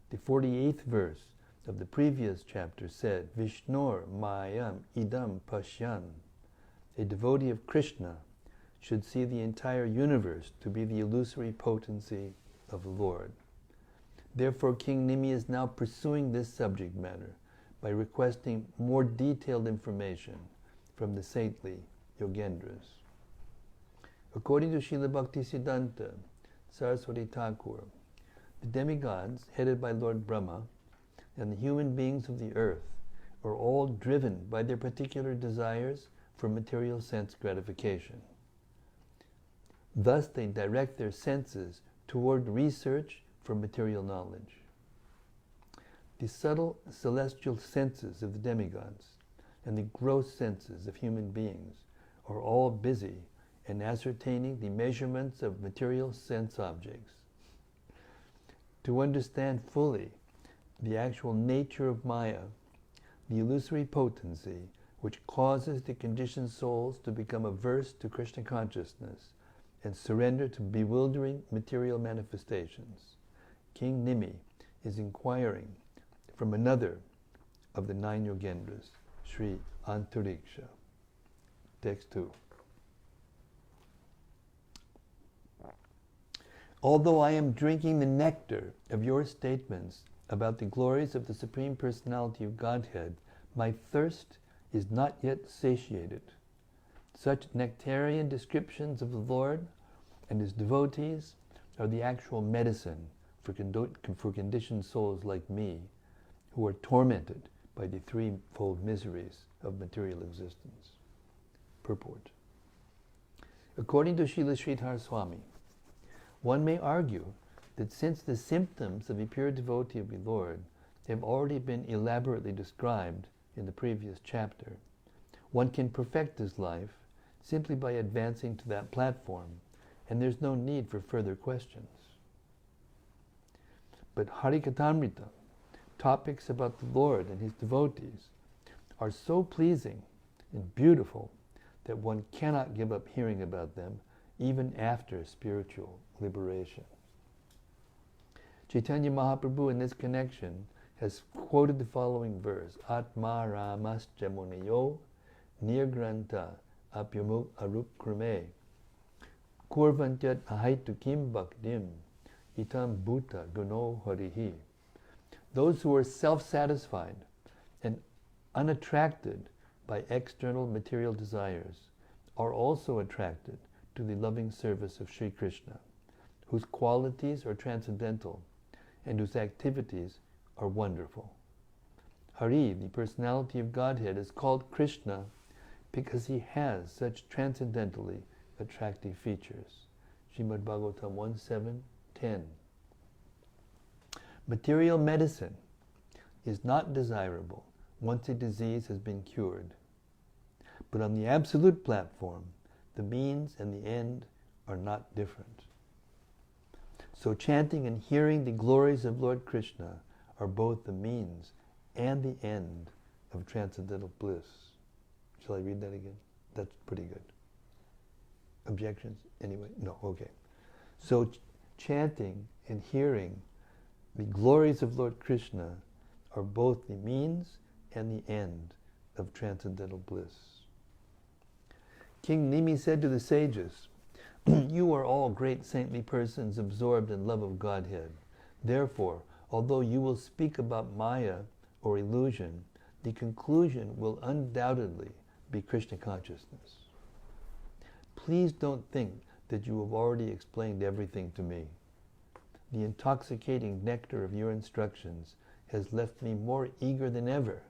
The 48th verse of the previous chapter said, Vishnor Mayam Idam Pashyan. A devotee of Krishna should see the entire universe to be the illusory potency of the Lord. Therefore, King Nimi is now pursuing this subject matter by requesting more detailed information from the saintly Yogendras. According to Srila Bhaktisiddhanta Saraswati Thakur, the demigods, headed by Lord Brahma, and the human beings of the earth are all driven by their particular desires for material sense gratification. Thus, they direct their senses toward research for material knowledge. The subtle celestial senses of the demigods and the gross senses of human beings are all busy in ascertaining the measurements of material sense objects. To understand fully the actual nature of Maya, the illusory potency which causes the conditioned souls to become averse to Krishna consciousness and surrender to bewildering material manifestations, King Nimi is inquiring from another of the 9 Yogendras, Sri Antariksha. Text 2. Although I am drinking the nectar of your statements about the glories of the Supreme Personality of Godhead, my thirst is not yet satiated. Such nectarian descriptions of the Lord and His devotees are the actual medicine for conditioned souls like me, who are tormented by the threefold miseries of material existence. Purport. According to Srila Sridhar Swami, one may argue that since the symptoms of a pure devotee of the Lord have already been elaborately described in the previous chapter, one can perfect his life simply by advancing to that platform, and there's no need for further questions. But Harikatamrita, topics about the Lord and His devotees, are so pleasing and beautiful that one cannot give up hearing about them even after spiritual liberation. Chaitanya Mahaprabhu in this connection has quoted the following verse: Atma Ramascha Muniyo Nirgranta Apyamuk Arup Krame Kurvantyat Ahaitukim Bhaktim Itam Bhuta Guno Harihi. Those who are self-satisfied and unattracted by external material desires are also attracted to the loving service of Sri Krishna, whose qualities are transcendental and whose activities are wonderful. Hari, the personality of Godhead, is called Krishna because He has such transcendentally attractive features. Srimad-Bhagavatam 1.7.10. Material medicine is not desirable once a disease has been cured. But on the absolute platform, the means and the end are not different. So chanting and hearing the glories of Lord Krishna are both the means and the end of transcendental bliss. Shall I read that again? That's pretty good. Objections? Anyway? No, okay. So chanting and hearing the glories of Lord Krishna are both the means and the end of transcendental bliss. King Nimi said to the sages, "You are all great saintly persons absorbed in love of Godhead. Therefore, although you will speak about Maya or illusion, the conclusion will undoubtedly be Krishna consciousness. Please don't think that you have already explained everything to me. The intoxicating nectar of your instructions has left me more eager than ever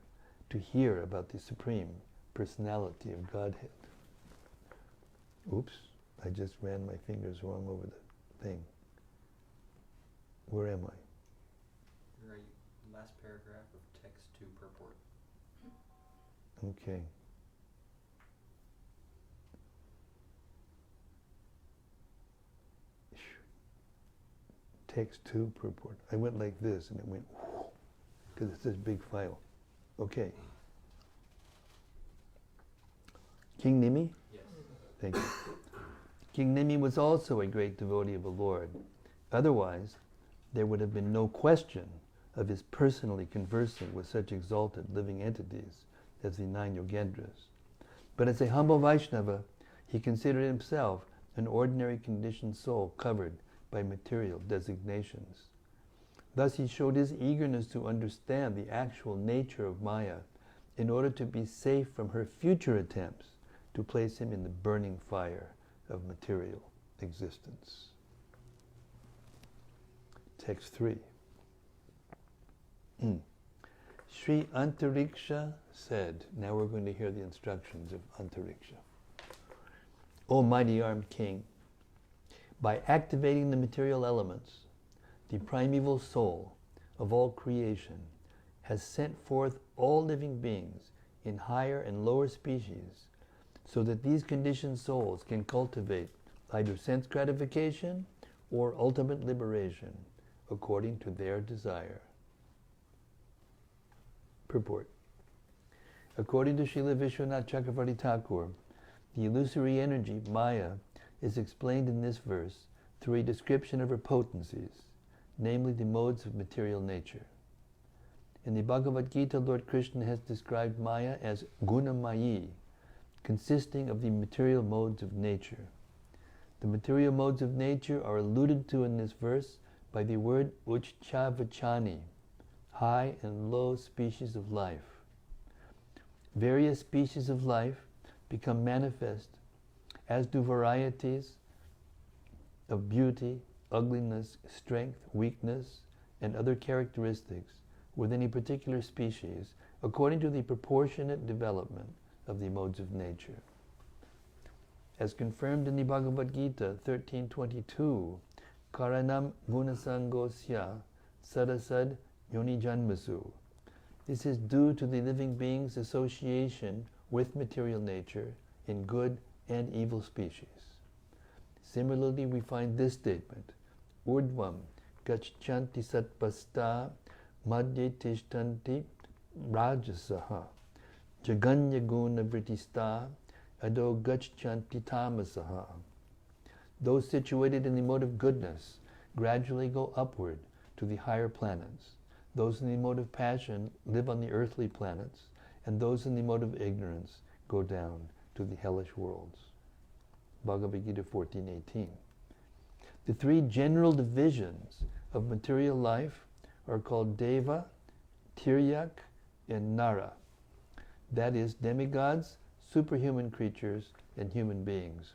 to hear about the Supreme Personality of Godhead." Oops, I just ran my fingers wrong over the thing. Where am I? You're in the last paragraph of text 2 purport. Okay. Text 2 purport. I went like this and it went because it's this big file. Okay. King Nimi? Yes. Thank you. King Nimi was also a great devotee of the Lord. Otherwise, there would have been no question of his personally conversing with such exalted living entities as the 9 Yogendras. But as a humble Vaishnava, he considered himself an ordinary conditioned soul covered by material designations. Thus he showed his eagerness to understand the actual nature of Maya in order to be safe from her future attempts to place him in the burning fire of material existence. Text 3. Sri Antariksha said, now we're going to hear the instructions of Antariksha. O mighty armed king, by activating the material elements, the primeval soul of all creation has sent forth all living beings in higher and lower species so that these conditioned souls can cultivate either sense gratification or ultimate liberation according to their desire. Purport. According to Srila Vishwanath Chakravarti Thakur, the illusory energy, Maya, is explained in this verse through a description of her potencies, namely the modes of material nature. In the Bhagavad Gita, Lord Krishna has described Maya as Gunamayi, consisting of the material modes of nature. The material modes of nature are alluded to in this verse by the word Uchchavachani, high and low species of life. Various species of life become manifest, as do varieties of beauty, ugliness, strength, weakness, and other characteristics within a particular species, according to the proportionate development of the modes of nature. As confirmed in the Bhagavad Gita 13.22, Karanam Gunasangosya Sarasad Yoni Janmasu. This is due to the living being's association with material nature in good and evil species. Similarly, we find this statement, Urdvam Gachchanti Satpasta Madhye Tishtanti Rajasaha Jaganya Guna Vritista Ado Gachchanti Tamasaha. Those situated in the mode of goodness gradually go upward to the higher planets. Those in the mode of passion live on the earthly planets, and those in the mode of ignorance go down to the hellish worlds. Bhagavad Gita 14:18. The three general divisions of material life are called Deva, Tiryak, and Nara. That is, demigods, superhuman creatures, and human beings.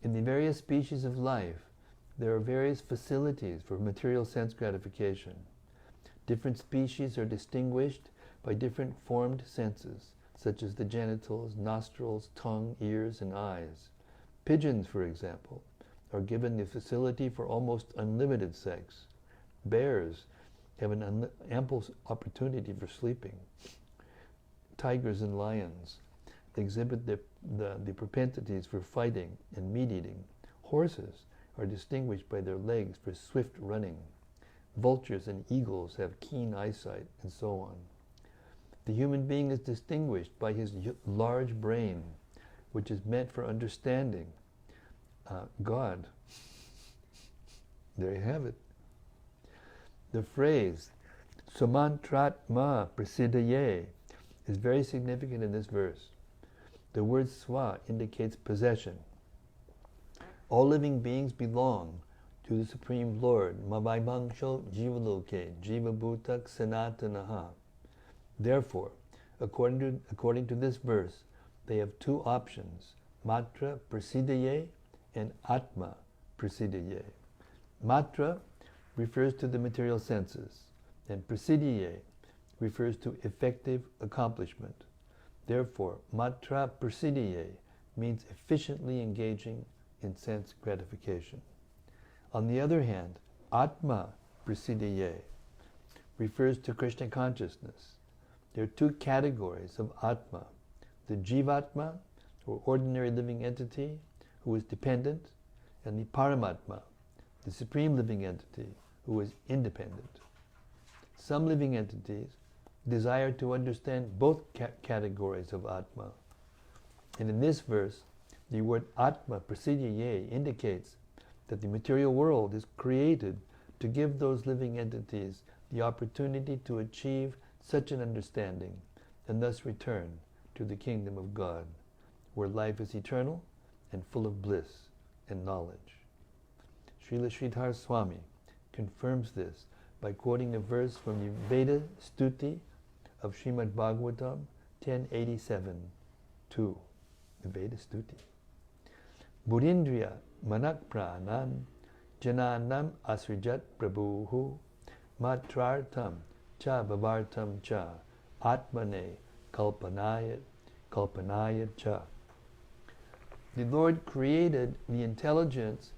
In the various species of life, there are various facilities for material sense gratification. Different species are distinguished by different formed senses, such as the genitals, nostrils, tongue, ears, and eyes. Pigeons, for example, are given the facility for almost unlimited sex. Bears have an ample opportunity for sleeping. Tigers and lions exhibit the propensities for fighting and meat-eating. Horses are distinguished by their legs for swift running. Vultures and eagles have keen eyesight, and so on. The human being is distinguished by his large brain, which is meant for understanding God. There you have it. The phrase Sumantratma Prasidaye is very significant in this verse. The word swa indicates possession. All living beings belong to the Supreme Lord, Mavaibangsho Jivaloke, Jivabhutak Sanatanaha. Therefore, according to this verse, they have two options, Matra Prasidaye and Atma Prasidaye. Matra refers to the material senses, and Prasidaye refers to effective accomplishment. Therefore, Matra Prasidaye means efficiently engaging in sense gratification. On the other hand, Atma Prasidaye refers to Krishna consciousness. There are two categories of Atma, the Jivatma, or ordinary living entity, who is dependent, and the Paramatma, the supreme living entity, who is independent. Some living entities desire to understand both categories of Atma. And in this verse, the word Atma Prasidaye indicates that the material world is created to give those living entities the opportunity to achieve such an understanding and thus return to the kingdom of God, where life is eternal and full of bliss and knowledge. Srila Sridhar Swami confirms this by quoting a verse from the Veda Stuti of Srimad-Bhagavatam 1087, 2. The Veda Stuti. Burindriya manak pranam jananam asrijat prabhuhu matrartam cha bhavartam cha atmane kalpanayat cha. The Lord created the intelligence,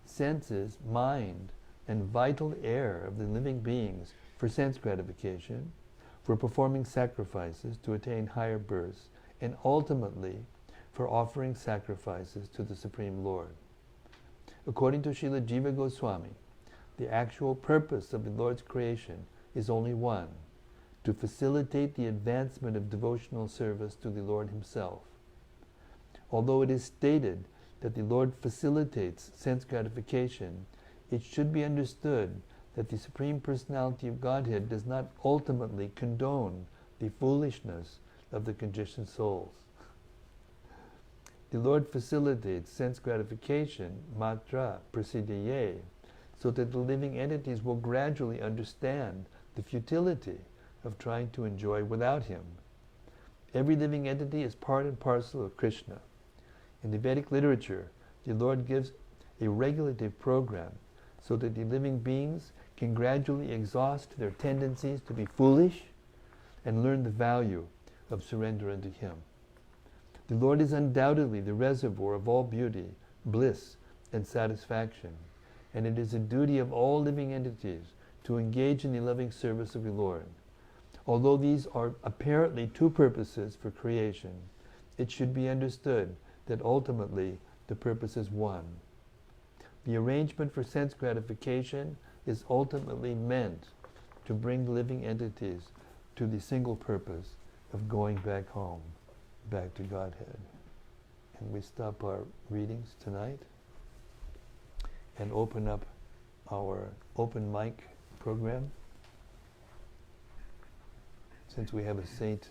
senses, mind, and vital air of the living beings for sense gratification, for performing sacrifices to attain higher births, and ultimately for offering sacrifices to the Supreme Lord. According to Srila Jiva Goswami, the actual purpose of the Lord's creation is only one: to facilitate the advancement of devotional service to the Lord Himself. Although it is stated that the Lord facilitates sense gratification, it should be understood that the Supreme Personality of Godhead does not ultimately condone the foolishness of the conditioned souls. The Lord facilitates sense gratification, matra prasiddhaye, so that the living entities will gradually understand the futility of trying to enjoy without Him. Every living entity is part and parcel of Krishna. In the Vedic literature, the Lord gives a regulative program so that the living beings can gradually exhaust their tendencies to be foolish and learn the value of surrender unto Him. The Lord is undoubtedly the reservoir of all beauty, bliss, and satisfaction, and it is a duty of all living entities to engage in the loving service of the Lord. Although these are apparently two purposes for creation, it should be understood that ultimately the purpose is one. The arrangement for sense gratification is ultimately meant to bring living entities to the single purpose of going back home, back to Godhead. And we stop our readings tonight and open up our open mic program. Since we have a saint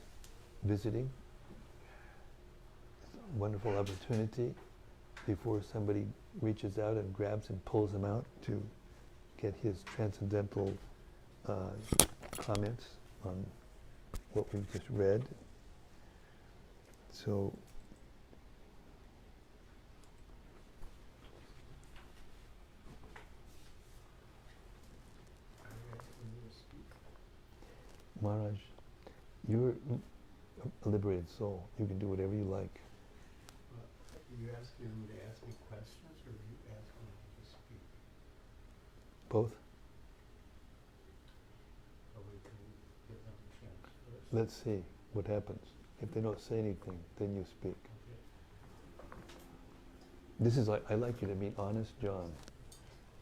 visiting, it's a wonderful opportunity before somebody reaches out and grabs and pulls him out to get his transcendental comments on what we've just read. So, Maharaj, you're a liberated soul. You can do whatever you like. Are you asking him to ask me questions, or are you asking him to speak? Both? So we can give them a chance first. Let's see what happens. If they don't say anything, then you speak. Okay. This is like, I like you to meet Honest John.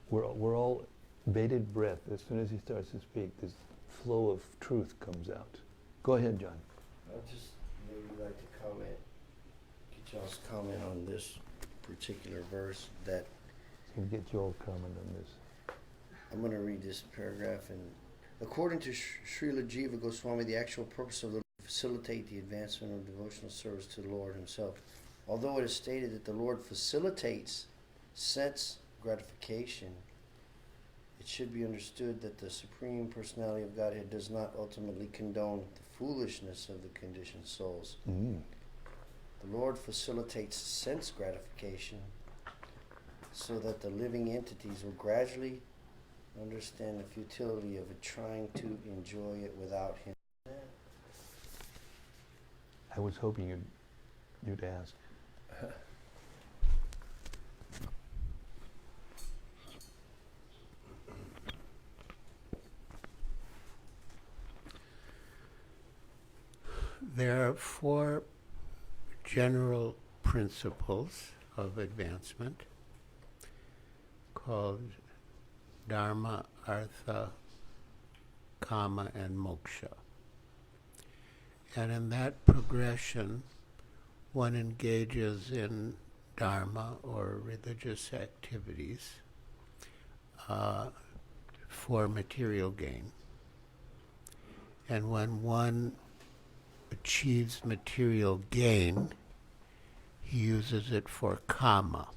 We're all bated breath. As soon as he starts to speak, this flow of truth comes out. Go ahead, John. I'd just maybe like to comment, get y'all's comment on this particular verse that So get your comment on this. I'm going to read this paragraph. And according to Srila Jiva Goswami, the actual purpose of the Lord is to facilitate the advancement of devotional service to the Lord Himself. Although it is stated that the Lord facilitates sense gratification, it should be understood that the Supreme Personality of Godhead does not ultimately condone the foolishness of the conditioned souls. Mm. The Lord facilitates sense gratification so that the living entities will gradually understand the futility of trying to enjoy it without Him. I was hoping you'd ask. There are 4 general principles of advancement called Dharma, Artha, Kama, and Moksha. And in that progression, one engages in Dharma or religious activities for material gain. And when one achieves material gain, he uses it for kama,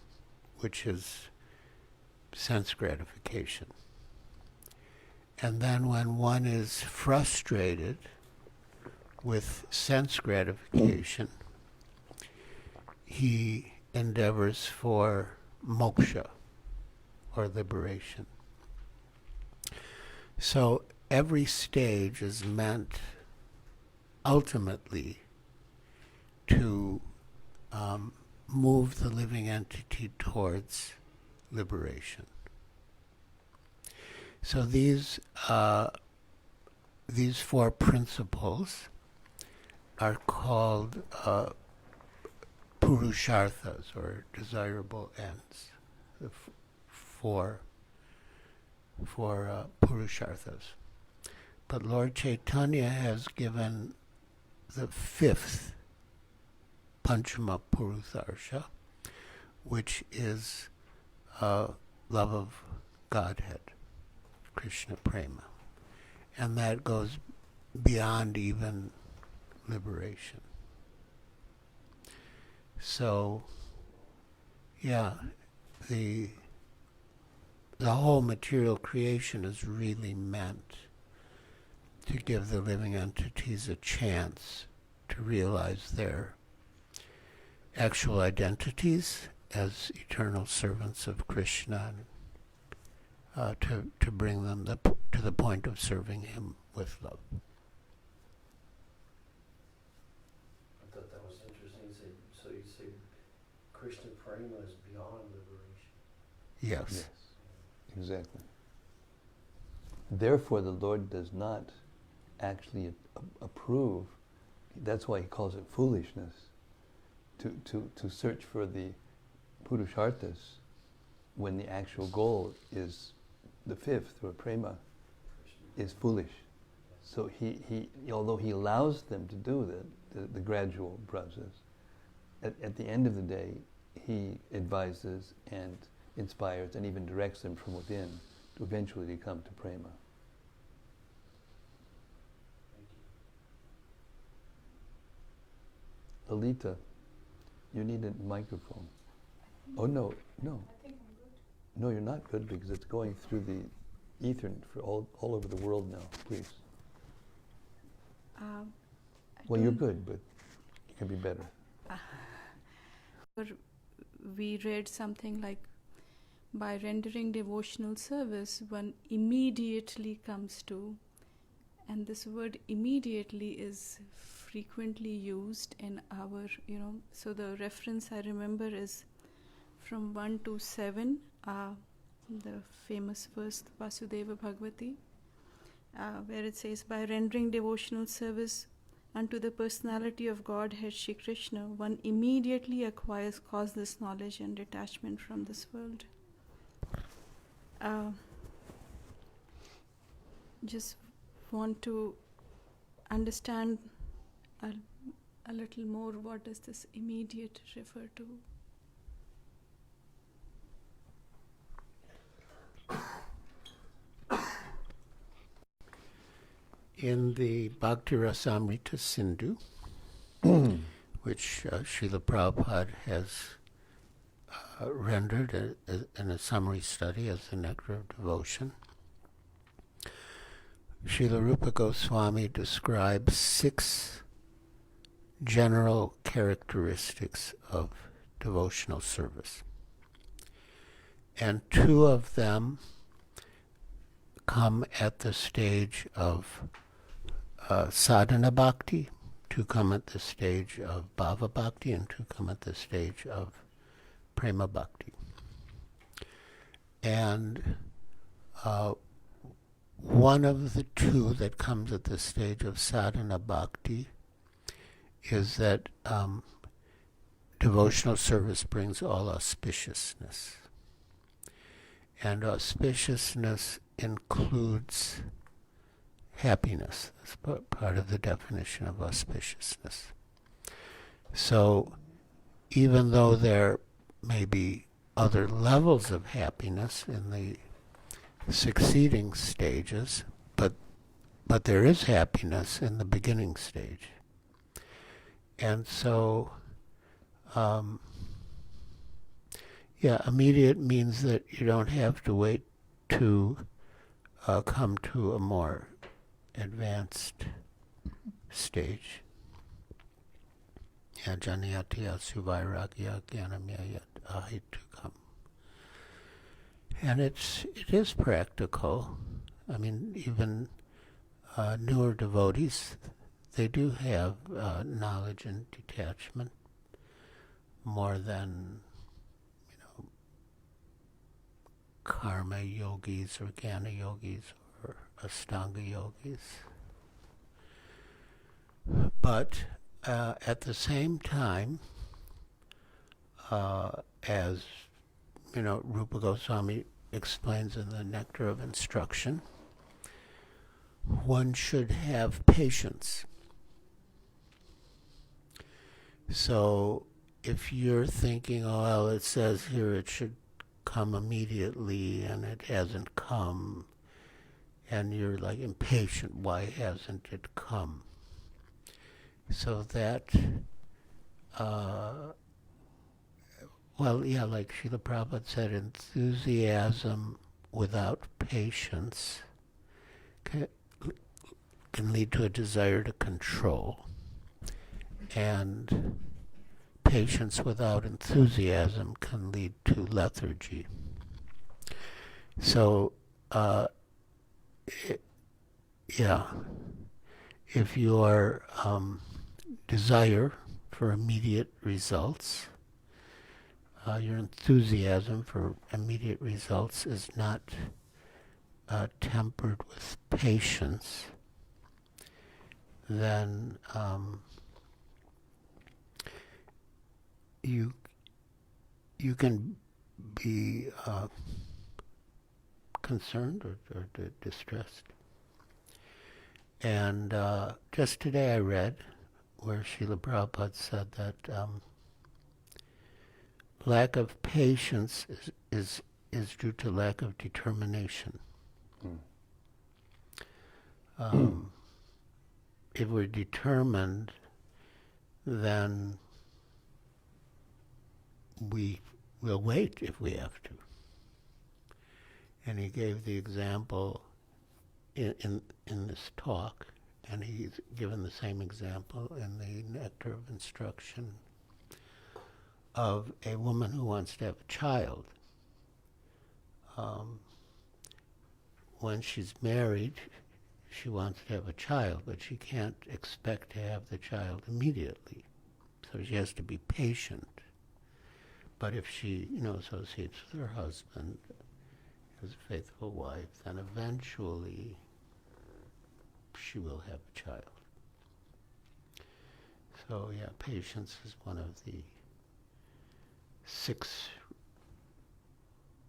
which is sense gratification. And then when one is frustrated with sense gratification, he endeavors for moksha, or liberation. So every stage is meant ultimately to move the living entity towards liberation. So these 4 principles are called purusharthas, or desirable ends. The four purusharthas. But Lord Chaitanya has given the 5th Panchama Purusharsha, which is love of Godhead, Krishna Prema. And that goes beyond even liberation. So, yeah, the whole material creation is really meant to give the living entities a chance to realize their actual identities as eternal servants of Krishna, and to bring them to the point of serving him with love. I thought that was interesting. So you say Krishna Prema is beyond liberation. Yes. Yes, exactly. Therefore, the Lord does not actually approve. That's why he calls it foolishness to search for the purusharthas when the actual goal is the 5th, or prema, is foolish. So he although he allows them to do the gradual process, at the end of the day, he advises and inspires and even directs them from within to eventually come to prema. Lalita, you need a microphone. Oh, no. I think I'm good. No, you're not good, because it's going through the ether for all over the world now. Please. Well, you're good, but you can be better. We read something like, by rendering devotional service, one immediately comes to, and this word immediately is frequently used in our, so the reference I remember is from 1 to 7, the famous verse Vasudeva Bhagavati, where it says, by rendering devotional service unto the personality of Godhead Shri Krishna, one immediately acquires causeless knowledge and detachment from this world. Just want to understand a little more, what does this immediate refer to? In the Bhakti Rasamrita Sindhu, which Srila Prabhupada has rendered in a summary study as the Nectar of Devotion, Srila Rupa Goswami describes 6 general characteristics of devotional service. And 2 of them come at the stage of sadhana bhakti, 2 come at the stage of bhava bhakti, and 2 come at the stage of prema bhakti. And one of the 2 that comes at the stage of sadhana bhakti is that devotional service brings all auspiciousness. And auspiciousness includes happiness. That's part of the definition of auspiciousness. So even though there may be other levels of happiness in the succeeding stages, but there is happiness in the beginning stage. And so, immediate means that you don't have to wait to come to a more advanced stage. Janiyatiya suvairagya jnanamya ahitukam. And it is practical. I mean, even newer devotees, they do have knowledge and detachment more than, karma yogis or jnana yogis or ashtanga yogis. But at the same time, as Rupa Goswami explains in the Nectar of Instruction, one should have patience. So if you're thinking, oh, well, it says here it should come immediately and it hasn't come, and you're like impatient, why hasn't it come? So that, like Srila Prabhupada said, enthusiasm without patience can lead to a desire to control, and patience without enthusiasm can lead to lethargy. So, if your desire for immediate results, your enthusiasm for immediate results is not tempered with patience, then you can be concerned or distressed. And just today I read where Srila Prabhupada said that lack of patience is due to lack of determination. If we're determined, then we will wait if we have to. And he gave the example in this talk, and he's given the same example in the Nectar of Instruction, of a woman who wants to have a child. When she's married, she wants to have a child, but she can't expect to have the child immediately. So she has to be patient. But if she, associates with her husband as a faithful wife, then eventually she will have a child. So patience is one of the 6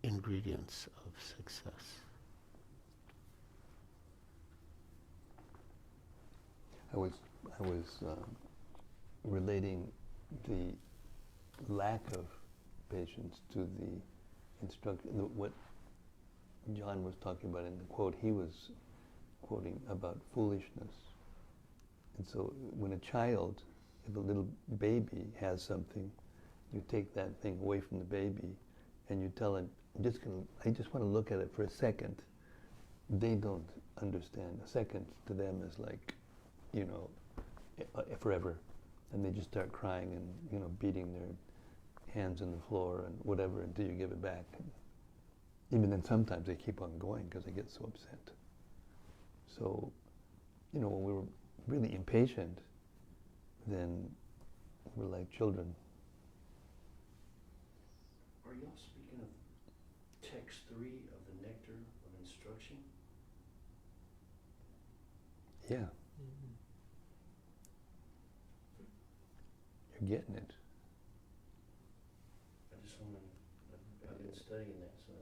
ingredients of success. I was relating the lack of patience to the instruction. What John was talking about in the quote, he was quoting about foolishness. And so when a child, if a little baby has something, you take that thing away from the baby and you tell him, I just want to look at it for a second. They don't understand. A second to them is like, forever. And they just start crying and, beating their hands on the floor and whatever until you give it back. And even then sometimes they keep on going because they get so upset. So, when we're really impatient, then we're like children. Are y'all speaking of text 3 of the Nectar of Instruction? Yeah. You're getting it. I just want to, I've been studying that, so.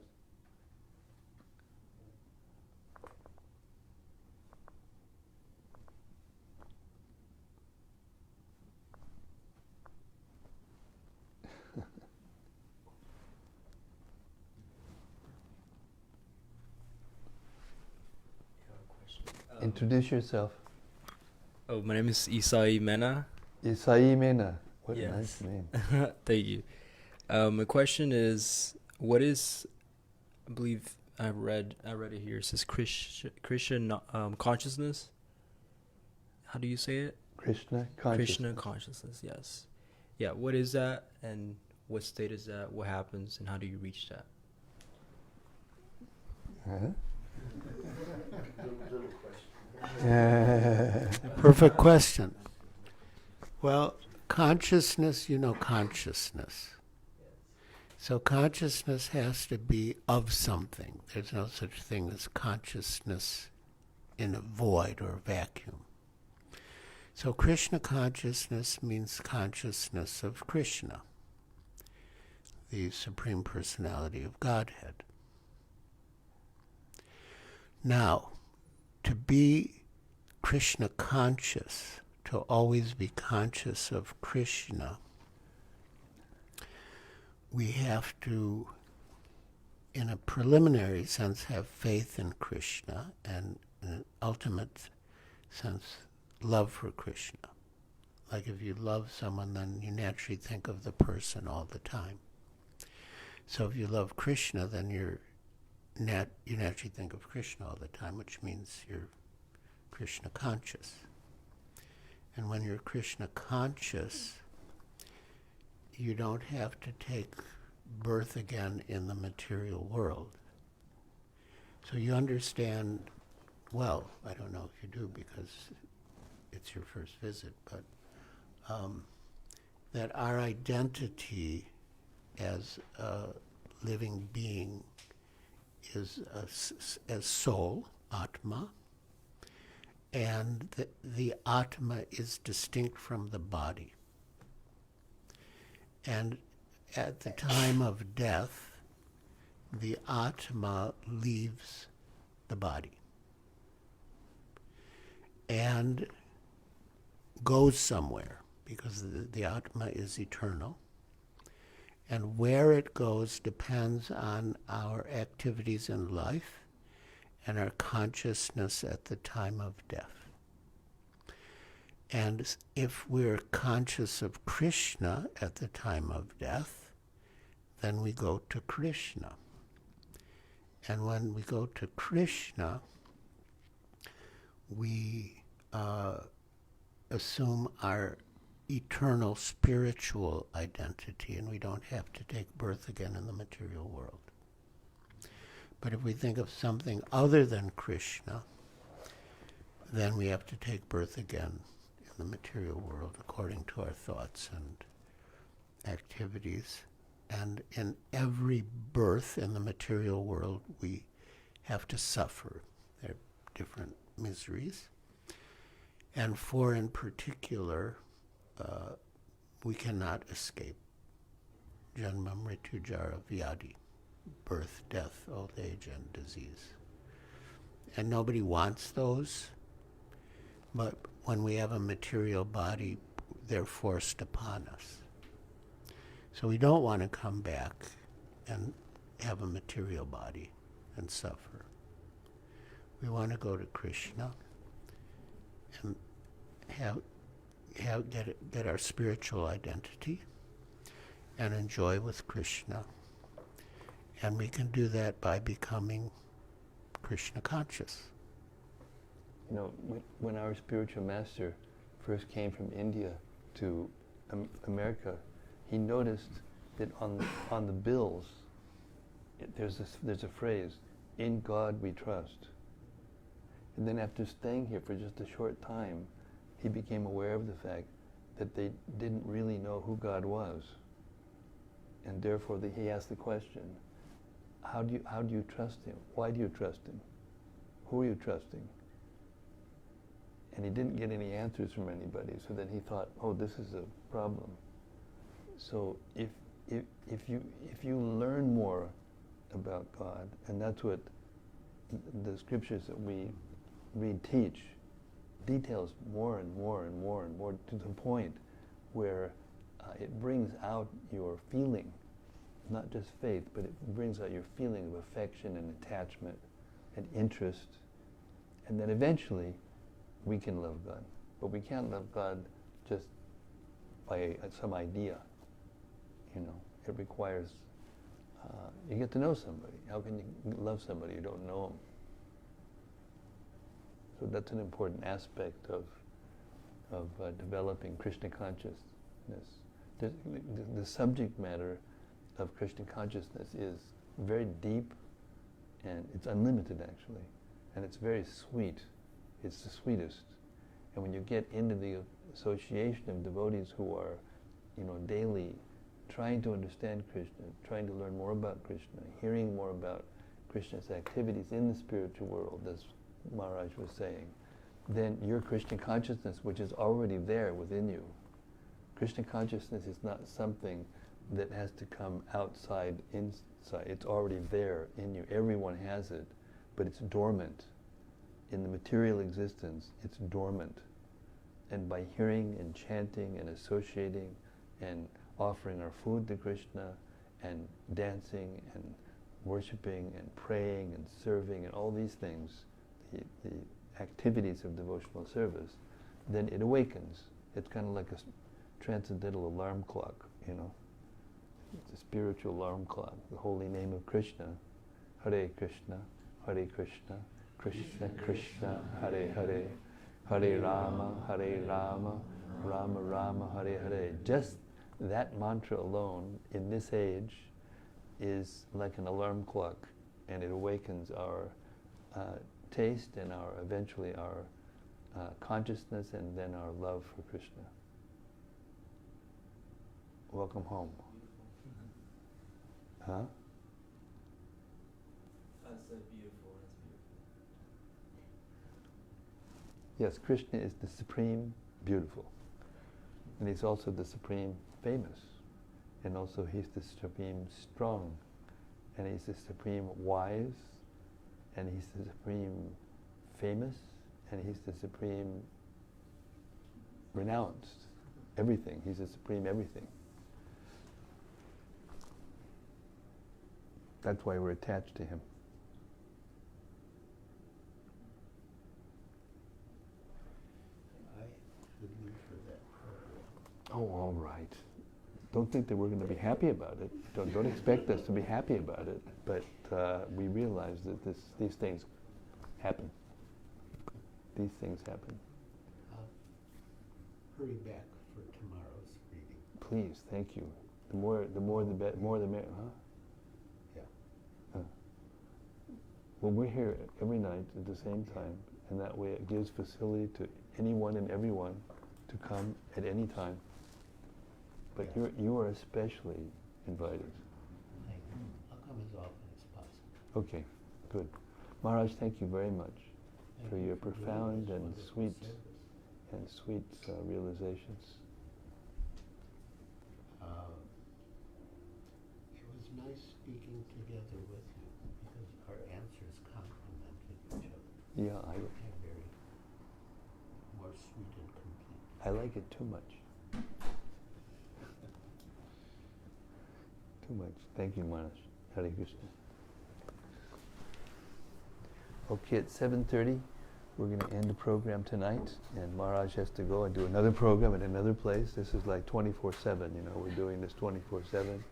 Introduce yourself. Oh, my name is Isai Mena. Isai Mena. What Yes. a nice name. Thank you. My question is, what is, I believe, I read it here. It says Krishna consciousness. How do you say it? Krishna consciousness. Krishna consciousness. Yes. Yeah. What is that, and what state is that? What happens, and how do you reach that? Perfect question. Well, consciousness, consciousness. So consciousness has to be of something. There's no such thing as consciousness in a void or a vacuum. So Krishna consciousness means consciousness of Krishna, the Supreme Personality of Godhead. Now, to be Krishna conscious, to always be conscious of Krishna, we have to, in a preliminary sense, have faith in Krishna, and in an ultimate sense, love for Krishna. Like if you love someone, then you naturally think of the person all the time. So if you love Krishna, then you naturally think of Krishna all the time, which means you're Krishna conscious. And when you're Krishna conscious, you don't have to take birth again in the material world. So you understand, well, I don't know if you do because it's your first visit, but that our identity as a living being is as soul, Atma, and the Atma is distinct from the body. And at the time of death, the Atma leaves the body and goes somewhere, because the Atma is eternal. And where it goes depends on our activities in life and our consciousness at the time of death. And if we're conscious of Krishna at the time of death, then we go to Krishna. And when we go to Krishna, we assume our eternal spiritual identity, and we don't have to take birth again in the material world. But if we think of something other than Krishna, then we have to take birth again in the material world according to our thoughts and activities. And in every birth in the material world, we have to suffer. There are different miseries. And four in particular, we cannot escape. Janma, Mrityu, Jara, Vyadi. Birth, death, old age, and disease. And nobody wants those, but when we have a material body, they're forced upon us. So we don't want to come back and have a material body and suffer. We want to go to Krishna and get our spiritual identity and enjoy with Krishna. And we can do that by becoming Krishna conscious. You know, when our spiritual master first came from India to America, he noticed that on the bills, there's a phrase, "In God we trust." And then after staying here for just a short time, he became aware of the fact that they didn't really know who God was. And therefore he asked the question, how do you trust him? Why do you trust him? Who are you trusting? And he didn't get any answers from anybody, so then he thought, oh, this is a problem. So if you learn more about God, and that's what the scriptures that we read teach, details more and more and more and more, to the point where it brings out your feeling, not just faith, but it brings out your feeling of affection and attachment and interest, and then eventually we can love God. But we can't love God just by some idea. You know, it requires you get to know somebody. How can you love somebody you don't know them? So that's an important aspect of developing Krishna consciousness. The subject matter of Krishna consciousness is very deep, and it's unlimited actually, and it's very sweet. It's the sweetest. And when you get into the association of devotees who are, daily trying to understand Krishna, trying to learn more about Krishna, hearing more about Krishna's activities in the spiritual world, as Maharaj was saying, then your Krishna consciousness, which is already there within you. Krishna consciousness is not something that has to come outside, inside. It's already there in you. Everyone has it, but it's dormant. In the material existence, it's dormant. And by hearing and chanting and associating and offering our food to Krishna and dancing and worshipping and praying and serving and all these things, the activities of devotional service, then it awakens. It's kind of like a transcendental alarm clock, It's a spiritual alarm clock. The holy name of Krishna, Hare Krishna, Hare Krishna, Krishna Krishna, Hare Hare, Hare Rama, Rama Rama, Hare Hare. Just that mantra alone in this age is like an alarm clock, and it awakens our taste and eventually our consciousness, and then our love for Krishna. Welcome home. Huh? That's beautiful. That's beautiful. Yes, Krishna is the supreme beautiful. And he's also the supreme famous. And also he's the supreme strong. And he's the supreme wise. And he's the supreme famous. And he's the supreme renounced. Everything. He's the supreme everything. That's why we're attached to him. I should leave for that program. Oh, all right. Don't think that we're going to be happy about it. Don't expect us to be happy about it. But we realize that these things happen. These things happen. I'll hurry back for tomorrow's reading. Please, thank you. The more the better. More the merrier, huh? Yeah. Well, we're here every night at the same time, and that way it gives facility to anyone and everyone to come at any time. But Yeah. you are especially invited. I'll come as often as possible. Okay, good. Maharaj, thank you very much Thank for you your for doing profound this and wonderful sweet service. realizations. It was nice speaking together with you because our answers complemented each other. Yeah, They're very more sweet and complete. I like it too much. Too much. Thank you, Maharaj. Hare Krishna. Okay, at 7:30, we're going to end the program tonight, and Maharaj has to go and do another program at another place. This is like 24/7, we're doing this 24/7.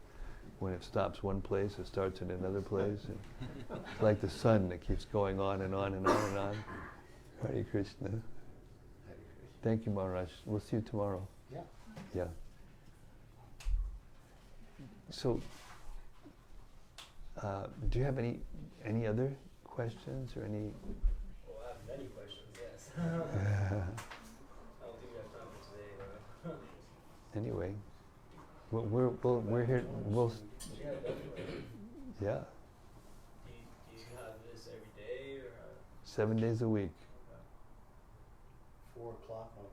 When it stops one place, it starts in another place. And it's like the sun that keeps going on and on and on and on. Hare Krishna. Hare Krishna. Thank you, Maharaj. We'll see you tomorrow. Yeah. Yeah. So, do you have any other questions or any? Well, I have many questions, yes. I don't think we have time for today, though. Anyway, we're here. Yeah, definitely. Yeah, Do you have this every day, or? 7 days a week. 4 o'clock on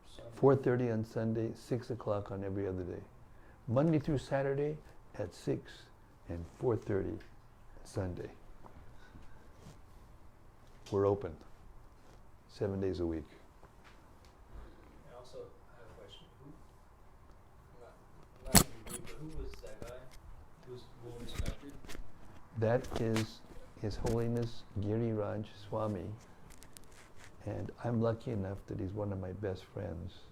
Sunday. 4:30 on Sunday, 6 o'clock on every other day. Monday through Saturday at 6 and 4:30 Sunday. We're open 7 days a week. And also, I have a question. I'm not gonna be rude, but who was that guy? Who's well respected? That is His Holiness Giriraj Swami, and I'm lucky enough that he's one of my best friends.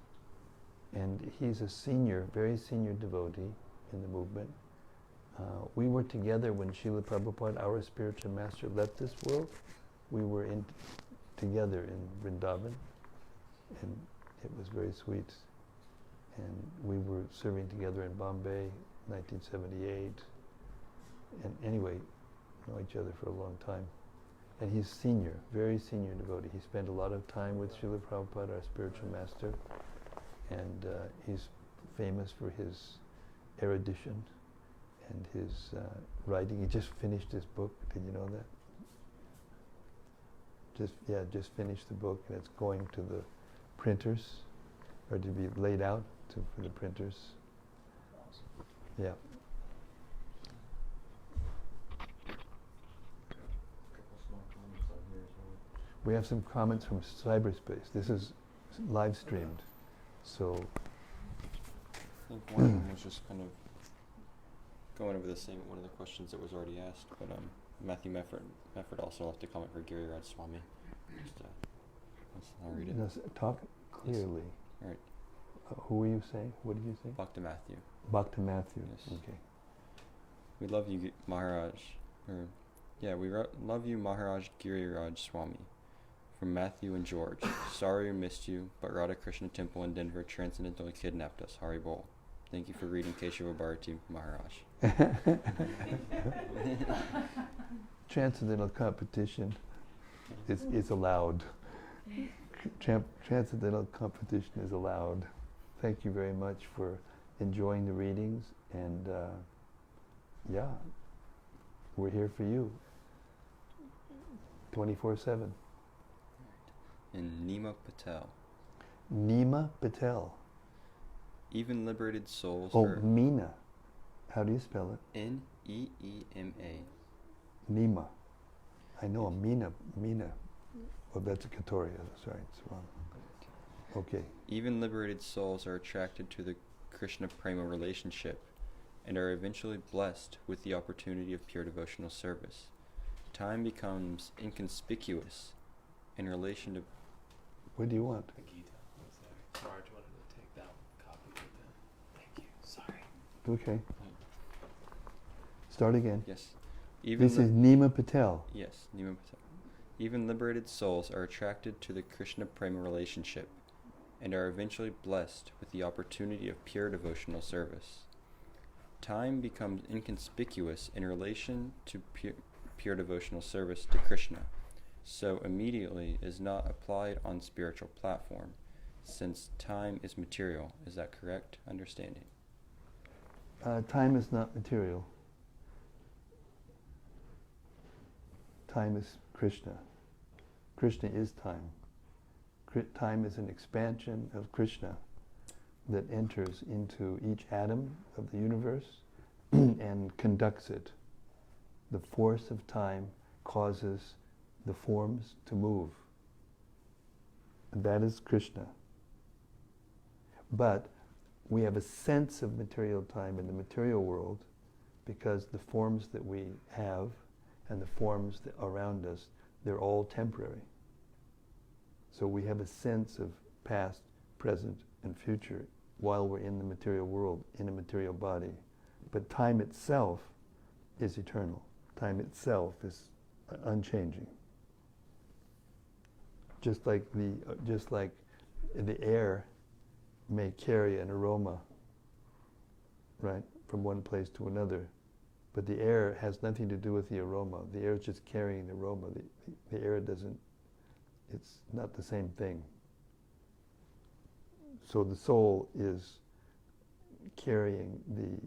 And he's a senior, very senior devotee in the movement. We were together when Srila Prabhupada, our spiritual master, left this world. We were together in Vrindavan, and it was very sweet. And we were serving together in Bombay, 1978. And anyway, know each other for a long time. And he's senior, very senior devotee. He spent a lot of time with Srila Prabhupada, our spiritual master, and he's famous for his erudition and his writing. He just finished his book. Did you know that? Just finished the book, and it's going to the printers, or to be laid out for the printers. Yeah. We have some comments from cyberspace. This is live streamed, so. I think one of them was just kind of going over the same one of the questions that was already asked, but Matthew Mefford also left a comment for Giriraj Swami. I'll read it. Yes, talk clearly. Yes. All right. Who were you saying? What did you say? Bhakta Matthew. Bhakta Matthew. Yes. Okay. We love you, Maharaj. Love you, Maharaj Giriraj Swami. From Matthew and George. Sorry we missed you, but Radha Krishna Temple in Denver transcendentally kidnapped us. Hari Bol. Thank you for reading Kesava Bharati Maharaj. Transcendental competition is allowed. Transcendental competition is allowed. Thank you very much for enjoying the readings, and we're here for you 24/7. And Nima Patel. Nima Patel. Even liberated souls Oh, are Meena. How do you spell it? Neema. Nima. I know a Meena. Oh, that's a Katoria. That's right. It's wrong. Okay. Even liberated souls are attracted to the Krishna Prema relationship and are eventually blessed with the opportunity of pure devotional service. Time becomes inconspicuous in relation to... What do you want? The Gita was there. Sarge wanted to take that copy with them. Thank you. Sorry. Okay. Start again. Yes. This is Nima Patel. Yes, Nima Patel. Even liberated souls are attracted to the Krishna Prema relationship and are eventually blessed with the opportunity of pure devotional service. Time becomes inconspicuous in relation to pure devotional service to Krishna, so immediately is not applied on spiritual platform, since time is material. Is that correct understanding? Time is not material. Time is Krishna. Krishna is time. Time is an expansion of Krishna that enters into each atom of the universe and conducts it. The force of time causes the forms to move. And that is Krishna. But we have a sense of material time in the material world because the forms that we have and the forms that are around us, they're all temporary. So we have a sense of past, present, and future while we're in the material world, in a material body. But time itself is eternal. Time itself is unchanging. Just like the air may carry an aroma, right, from one place to another, but the air has nothing to do with the aroma. The air is just carrying the aroma. The air doesn't. It's not the same thing. So the soul is carrying the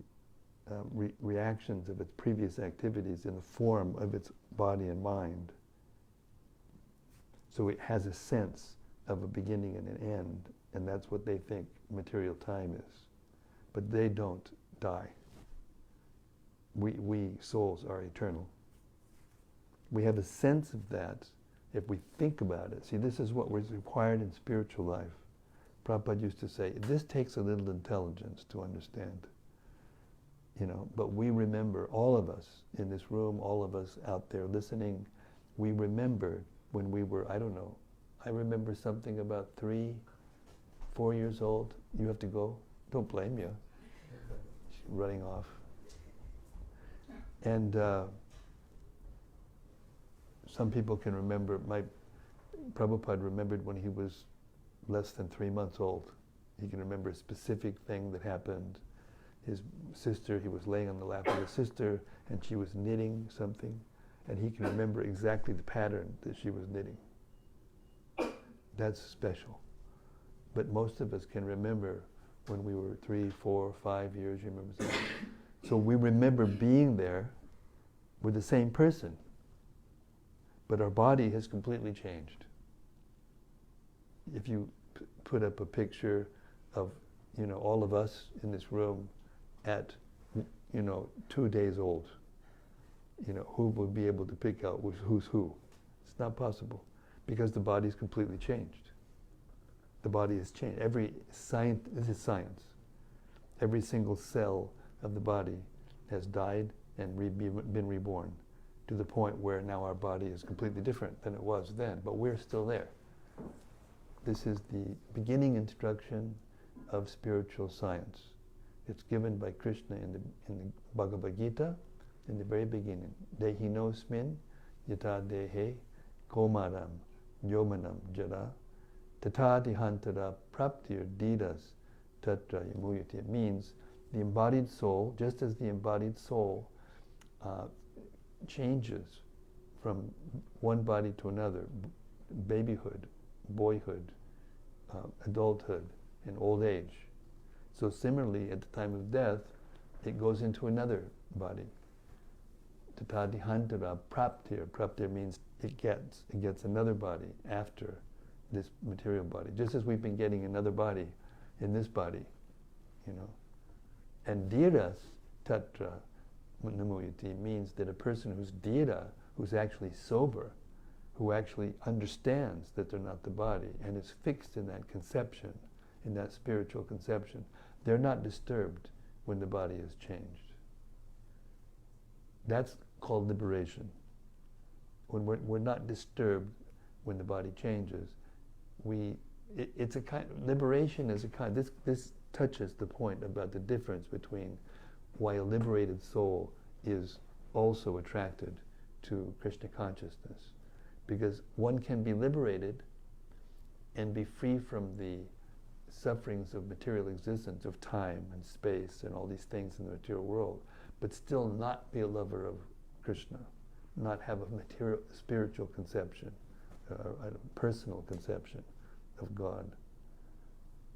reactions of its previous activities in the form of its body and mind. So it has a sense of a beginning and an end, and that's what they think material time is. But they don't die. We souls are eternal. We have a sense of that if we think about it. See, this is what was required in spiritual life. Prabhupada used to say, this takes a little intelligence to understand. But we remember, all of us in this room, all of us out there listening, we remember when we were, I don't know, I remember something about 3, 4 years old. You have to go. Don't blame you. Running off. And some people can remember, Prabhupada remembered when he was less than 3 months old. He can remember a specific thing that happened. His sister, he was laying on the lap of his sister, and she was knitting something, and he can remember exactly the pattern that she was knitting. That's special. But most of us can remember when we were 3, 4, 5 years, you remember something. So we remember being there with the same person, but our body has completely changed. If you put up a picture of, all of us in this room at, 2 days old, who would be able to pick out who's who? It's not possible, because the body's completely changed. The body has changed. This is science. Every single cell of the body has died and been reborn, to the point where now our body is completely different than it was then, but we're still there. This is the beginning instruction of spiritual science. It's given by Krishna in the Bhagavad Gita, in the very beginning. Dehinosmin yata dehe komaram yomanam jara tata dihantara praptir didas tatra yamuyati. It means the embodied soul, just as the embodied soul changes from one body to another, babyhood, boyhood, adulthood, and old age. So similarly, at the time of death, it goes into another body. Tatadihantara praptir. Praptir means it gets another body after this material body. Just as we've been getting another body in this body, And dhiras tatra namuyati means that a person who's dhira, who's actually sober, who actually understands that they're not the body and is fixed in that conception, in that spiritual conception, they're not disturbed when the body is changed. That's called liberation. When we're not disturbed when the body changes, it's a kind, liberation is a kind, this touches the point about the difference between why a liberated soul is also attracted to Krishna consciousness. Because one can be liberated and be free from the sufferings of material existence, of time and space and all these things in the material world, but still not be a lover of Krishna, not have a spiritual conception, a personal conception of God.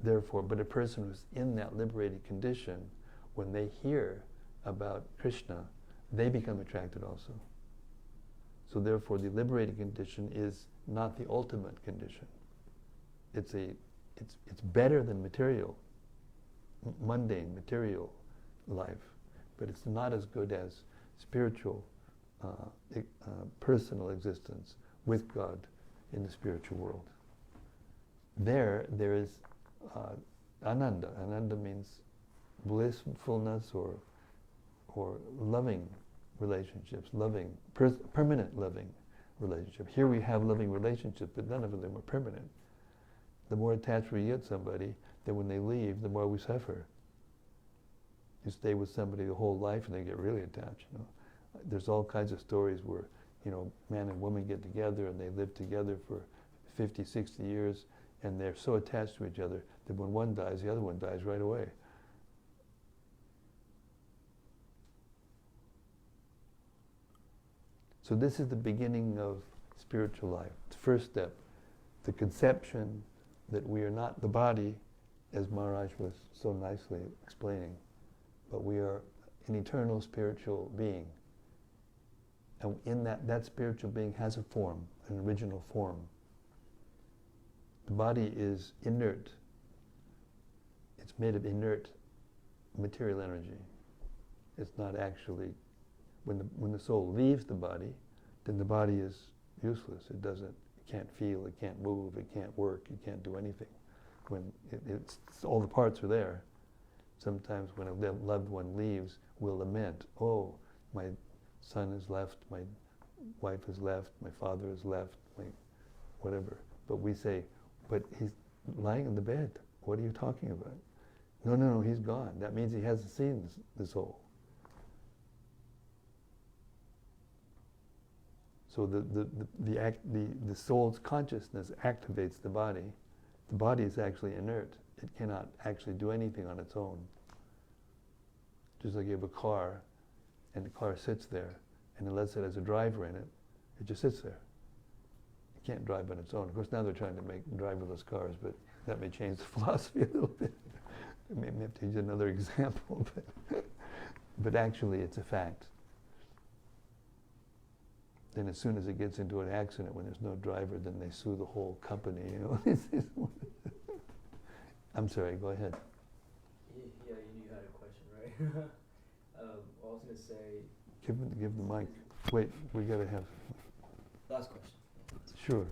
Therefore, but a person who's in that liberated condition, when they hear about Krishna, they become attracted also. So therefore, the liberated condition is not the ultimate condition. It's better than mundane, material life, but it's not as good as spiritual, personal existence with God in the spiritual world. There is ananda. Ananda means blissfulness or loving relationships, permanent loving relationship. Here we have loving relationships, but none of them are permanent. The more attached we get somebody, then when they leave, the more we suffer. You stay with somebody the whole life and they get really attached. There's all kinds of stories where, man and woman get together and they live together for 50, 60 years, and they're so attached to each other that when one dies, the other one dies right away. So this is the beginning of spiritual life. The first step, the conception that we are not the body, as Maharaj was so nicely explaining, but we are an eternal spiritual being. And in that spiritual being has a form, an original form. The body is inert. It's made of inert material energy. It's not actually, when the soul leaves the body, then the body is useless. It can't feel, it can't move, it can't work, it can't do anything. When it's all the parts are there. Sometimes when a loved one leaves, we'll lament, oh, my son has left, my wife has left, my father has left, my whatever. But we say, but he's lying in the bed. What are you talking about? No, he's gone. That means he hasn't seen the soul. So the soul's consciousness activates the body. The body is actually inert. It cannot actually do anything on its own. Just like you have a car, and the car sits there, and unless it has a driver in it, it just sits there. It can't drive on its own. Of course, now they're trying to make driverless cars, but that may change the philosophy a little bit. I may have to use another example, but actually it's a fact. Then as soon as it gets into an accident when there's no driver, then they sue the whole company, you know. I'm sorry, go ahead. Yeah, you had a question, right? I was going to say... Give the mic. Wait, we got to have... Last question.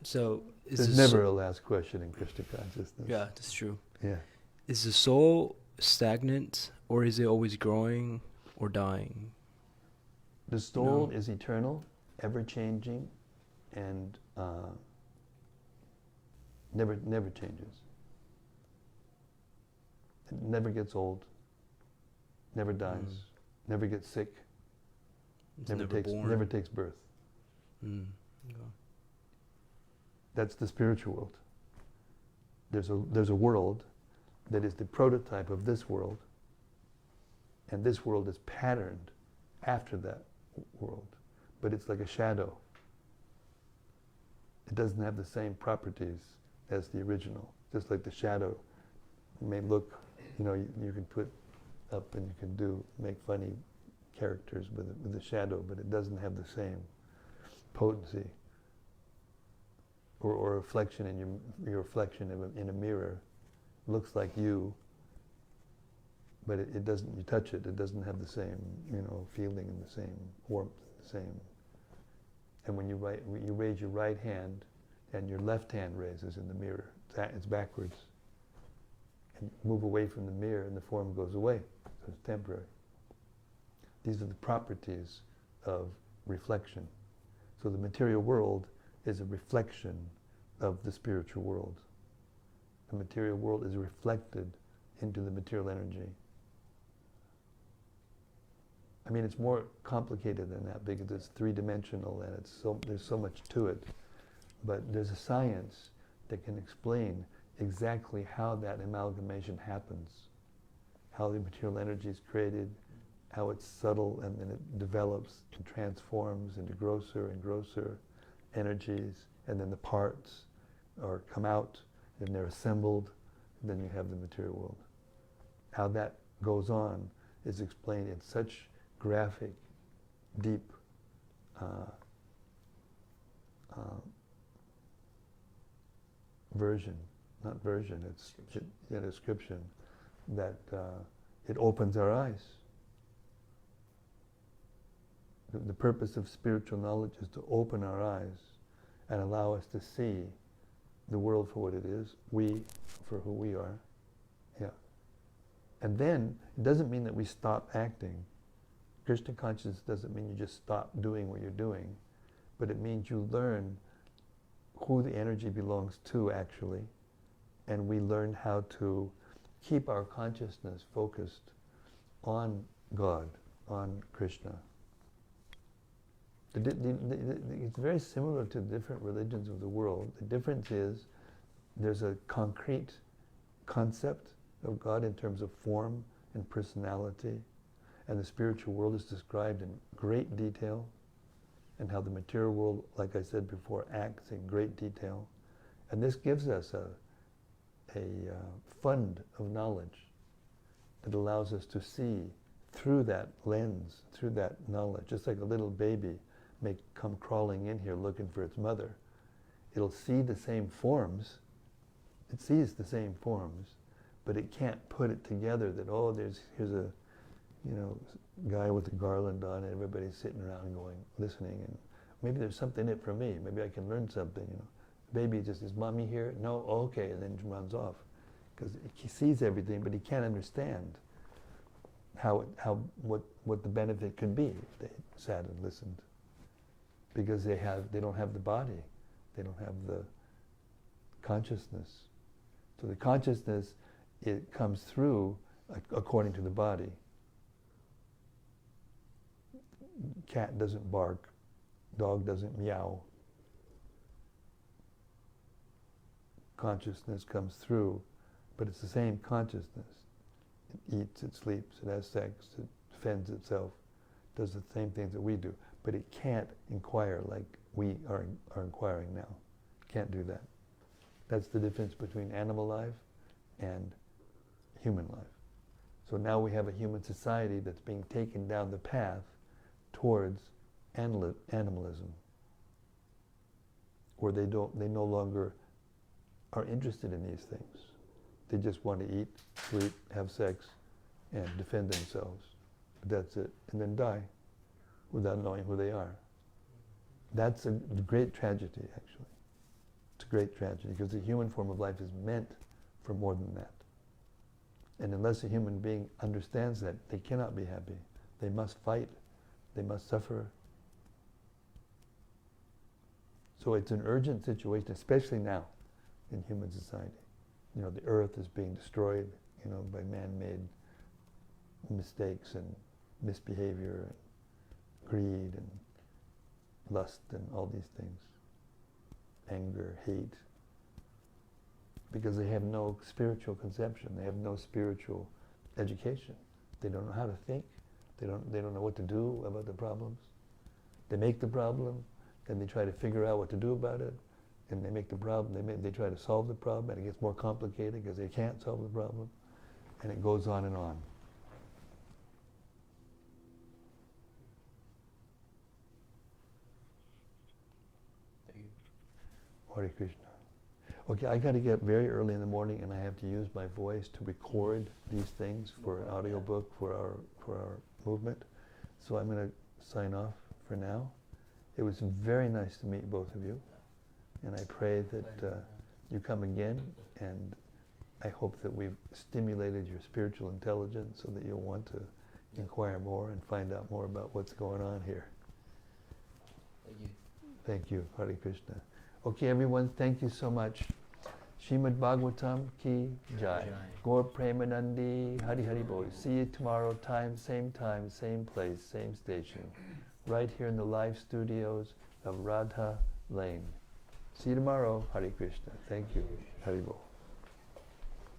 So there's never a last question in Krishna consciousness. Yeah, that's true. Yeah. Is the soul stagnant, or is it always growing or dying? The soul is eternal, ever-changing, and never changes. It never gets old, never dies, never gets sick, It's never takes birth. Yeah. That's the spiritual world. There's a world that is the prototype of this world, and this world is patterned after that world, but it's like a shadow. It doesn't have the same properties as the original. Just like the shadow may look, you can put up and you can make funny characters with the shadow, but it doesn't have the same potency. Or a reflection in your reflection in a mirror looks like you, but it doesn't. You touch it, it doesn't have the same, feeling and the same warmth, the same. And when you raise your right hand, and your left hand raises in the mirror, it's backwards. And you move away from the mirror, and the form goes away. So it's temporary. These are the properties of reflection. So the material world is a reflection of the spiritual world. The material world is reflected into the material energy. I mean, it's more complicated than that because it's three-dimensional and there's so much to it. But there's a science that can explain exactly how that amalgamation happens, how the material energy is created, how it's subtle and then it develops and transforms into grosser and grosser energies, and then the parts come out, and they're assembled, and then you have the material world. How that goes on is explained in such graphic, deep description that it opens our eyes. The purpose of spiritual knowledge is to open our eyes and allow us to see the world for what it is, we for who we are. Yeah. And then, it doesn't mean that we stop acting. Krishna consciousness doesn't mean you just stop doing what you're doing, but it means you learn who the energy belongs to actually, and we learn how to keep our consciousness focused on God, on Krishna. It's very similar to different religions of the world. The difference is there's a concrete concept of God in terms of form and personality, and the spiritual world is described in great detail, and how the material world, like I said before, acts in great detail. And this gives us a fund of knowledge that allows us to see through that lens, through that knowledge, just like a little baby may come crawling in here looking for its mother. It'll see the same forms, it sees the same forms, but it can't put it together that, here's a guy with a garland on and everybody's sitting around going, listening, and maybe there's something in it for me, maybe I can learn something, Baby just, is mommy here? No? Oh, okay, and then runs off. Because he sees everything, but he can't understand what the benefit could be if they sat and listened. Because they don't have the body, they don't have the consciousness. So the consciousness, it comes through according to the body. cat doesn't bark, dog doesn't meow. Consciousness comes through, but it's the same consciousness. It eats, it sleeps, it has sex, it defends itself, does the same things that we do. But it can't inquire like we are inquiring now. It can't do that. That's the difference between animal life and human life. So now we have a human society that's being taken down the path towards animalism, where they no longer are interested in these things. They just want to eat, sleep, have sex, and defend themselves. But that's it. And then die without knowing who they are. That's a great tragedy, actually. It's a great tragedy, because the human form of life is meant for more than that. And unless a human being understands that, they cannot be happy. They must fight. They must suffer. So it's an urgent situation, especially now in human society. You know, the earth is being destroyed, you know, by man-made mistakes and misbehavior and greed and lust and all these things. Anger, hate. Because they have no spiritual conception. They have no spiritual education. They don't know how to think. They don't know what to do about the problems. They make the problem, then they try to figure out what to do about it, and they make the problem. They try to solve the problem, and it gets more complicated because they can't solve the problem, and it goes on and on. Thank you. Hare Krishna. Okay, I got to get very early in the morning, and I have to use my voice to record these things for an audiobook for our movement. So I'm going to sign off for now. It was very nice to meet both of you, and I pray that you come again, and I hope that we've stimulated your spiritual intelligence so that you'll want to inquire more and find out more about what's going on here. Thank you. Thank you, Hare Krishna. Okay, everyone, thank you so much. Srimad-Bhagavatam ki jai. Gaur Premanandi, Hari Hari Bol. See you tomorrow, same place, same station. Right here in the live studios of Radha Lane. See you tomorrow, Hare Krishna. Thank you. Hari Bol.